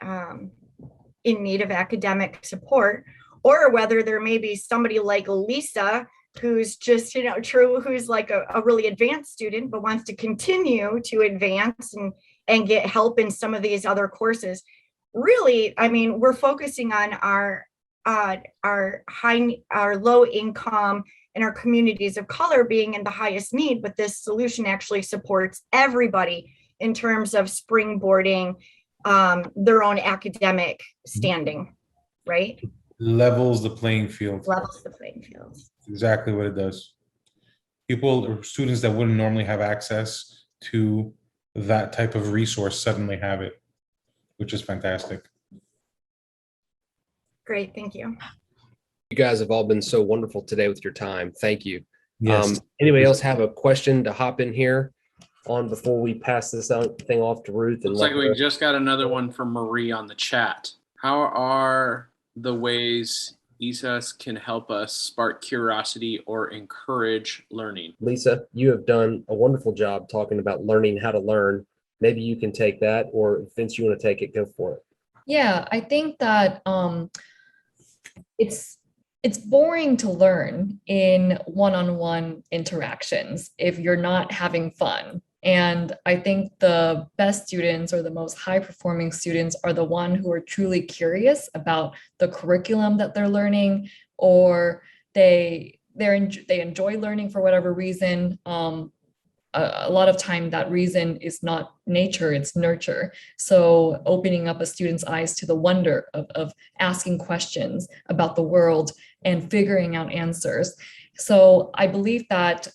Speaker 3: in need of academic support, or whether there may be somebody like Lisa who's just, who's like a really advanced student but wants to continue to advance and get help in some of these other courses. Really, I mean, we're focusing on our our low income and our communities of color being in the highest need, but this solution actually supports everybody in terms of springboarding their own academic standing, right?
Speaker 6: Levels the playing field.
Speaker 3: Levels the playing field.
Speaker 6: Exactly what it does. People or students that wouldn't normally have access to that type of resource suddenly have it, which is fantastic.
Speaker 3: Great, thank you.
Speaker 4: You guys have all been so wonderful today with your time. Thank you.
Speaker 6: Yes.
Speaker 4: Anybody else have a question to hop in here on before we pass this thing off to Ruth? And
Speaker 1: Looks like we just got another one from Marie on the chat. How are the ways ESSER can help us spark curiosity or encourage learning?
Speaker 4: Lisa, you have done a wonderful job talking about learning how to learn. Maybe you can take that, or if Vince, you want to take it, go for it.
Speaker 5: Yeah, I think that it's boring to learn in one-on-one interactions if you're not having fun. And I think the best students or the most high-performing students are the ones who are truly curious about the curriculum that they're learning, or they enjoy learning for whatever reason. A lot of time that reason is not nature, it's nurture. So opening up a student's eyes to the wonder of asking questions about the world and figuring out answers. So I believe that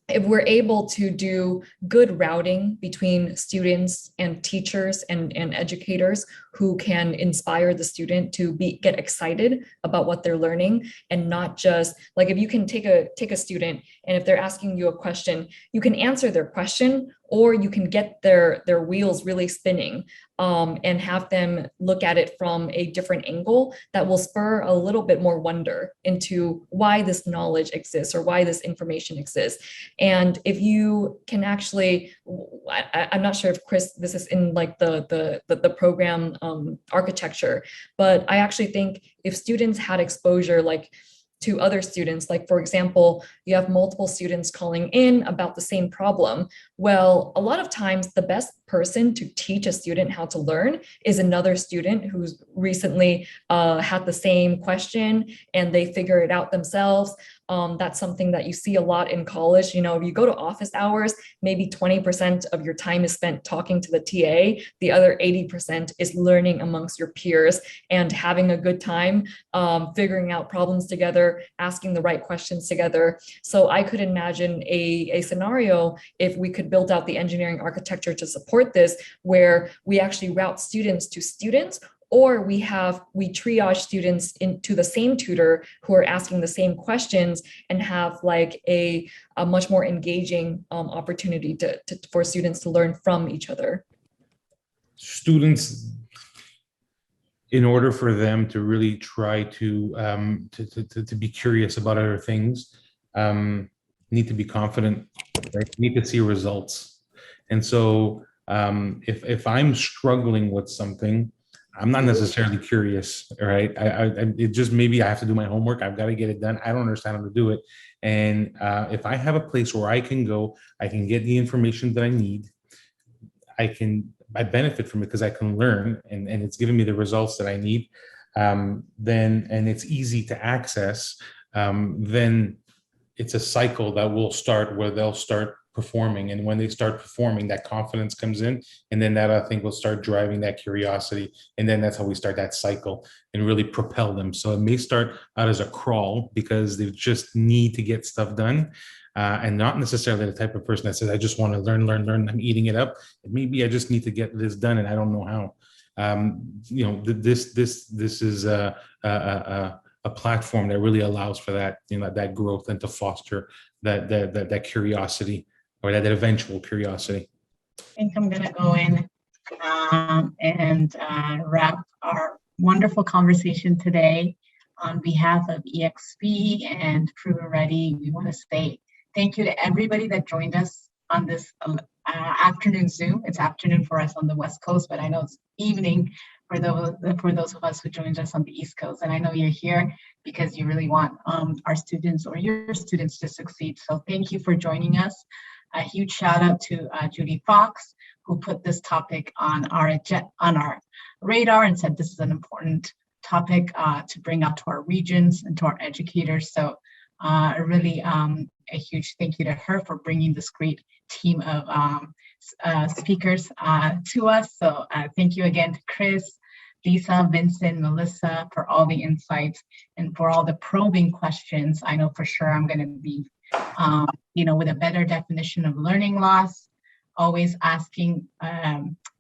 Speaker 5: if we're able to do good routing between students and teachers and educators who can inspire the student to get excited about what they're learning, and not just like, if you can take a student and if they're asking you a question, you can answer their question, or you can get their wheels really spinning and have them look at it from a different angle that will spur a little bit more wonder into why this knowledge exists or why this information exists. And if you can actually, I'm not sure if Chris, this is in like the program architecture, but I actually think if students had exposure like to other students, like for example, you have multiple students calling in about the same problem. Well, a lot of times the best person to teach a student how to learn is another student who's recently had the same question and they figure it out themselves. That's something that you see a lot in college. You know, if you go to office hours, maybe 20% of your time is spent talking to the TA. The other 80% is learning amongst your peers and having a good time, figuring out problems together, asking the right questions together. So I could imagine a scenario if we could build out the engineering architecture to support this, where we actually route students to students, or we triage students into the same tutor who are asking the same questions, and have like a much more engaging opportunity for students to learn from each other.
Speaker 6: Students, in order for them to really try to be curious about other things, need to be confident, right? Need to see results. And so if I'm struggling with something, I'm not necessarily curious, right? It just, maybe I have to do my homework. I've got to get it done. I don't understand how to do it. And if I have a place where I can go, I can get the information that I need. I benefit from it because I can learn, and it's giving me the results that I need. And it's easy to access. Then it's a cycle that will start where they'll start performing, and when they start performing, that confidence comes in, and then that, I think, will start driving that curiosity, and then that's how we start that cycle and really propel them. So it may start out as a crawl because they just need to get stuff done, and not necessarily the type of person that says, I just want to learn, I'm eating it up. Maybe I just need to get this done and I don't know how. This is a platform that really allows for that, that growth, and to foster that curiosity, or that eventual curiosity.
Speaker 9: I think I'm going to go in and wrap our wonderful conversation today. On behalf of EXP and ProvenReady, we want to say thank you to everybody that joined us on this afternoon Zoom. It's afternoon for us on the West Coast, but I know it's evening for those of us who joined us on the East Coast. And I know you're here because you really want our students or your students to succeed. So thank you for joining us. A huge shout out to Judy Fox, who put this topic on our radar and said this is an important topic to bring out to our regions and to our educators. So really a huge thank you to her for bringing this great team of speakers to us. So thank you again to Chris, Lisa, Vincent, Melissa for all the insights and for all the probing questions. I know for sure I'm going to be, with a better definition of learning loss, always asking,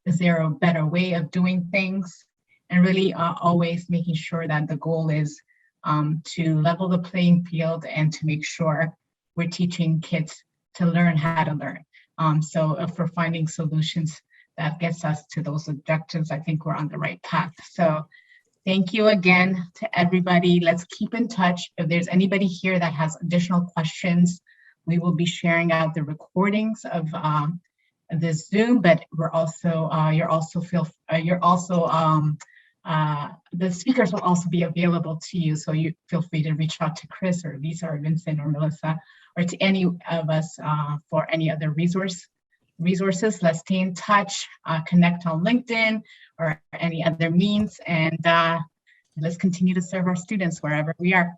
Speaker 9: is there a better way of doing things? And really always making sure that the goal is to level the playing field and to make sure we're teaching kids to learn how to learn. So if we're finding solutions that gets us to those objectives, I think we're on the right path. So thank you again to everybody. Let's keep in touch. If there's anybody here that has additional questions, we will be sharing out the recordings of this Zoom, but we're also, the speakers will also be available to you. So you feel free to reach out to Chris or Lisa or Vincent or Melissa or to any of us for any other resources. Let's stay in touch, connect on LinkedIn or any other means, and let's continue to serve our students wherever we are.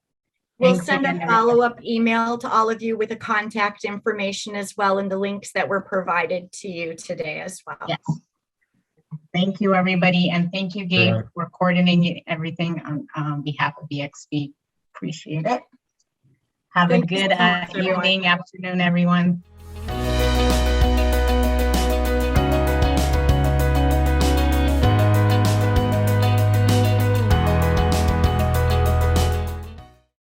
Speaker 3: We'll
Speaker 9: Thanks
Speaker 3: send
Speaker 9: again,
Speaker 3: a follow-up email to all of you with the contact information as well and the links that were provided to you today as well.
Speaker 9: Yes. Thank you, everybody. And thank you, Gabe, for coordinating everything on behalf of EXP. Appreciate it. Have a good evening, afternoon, everyone.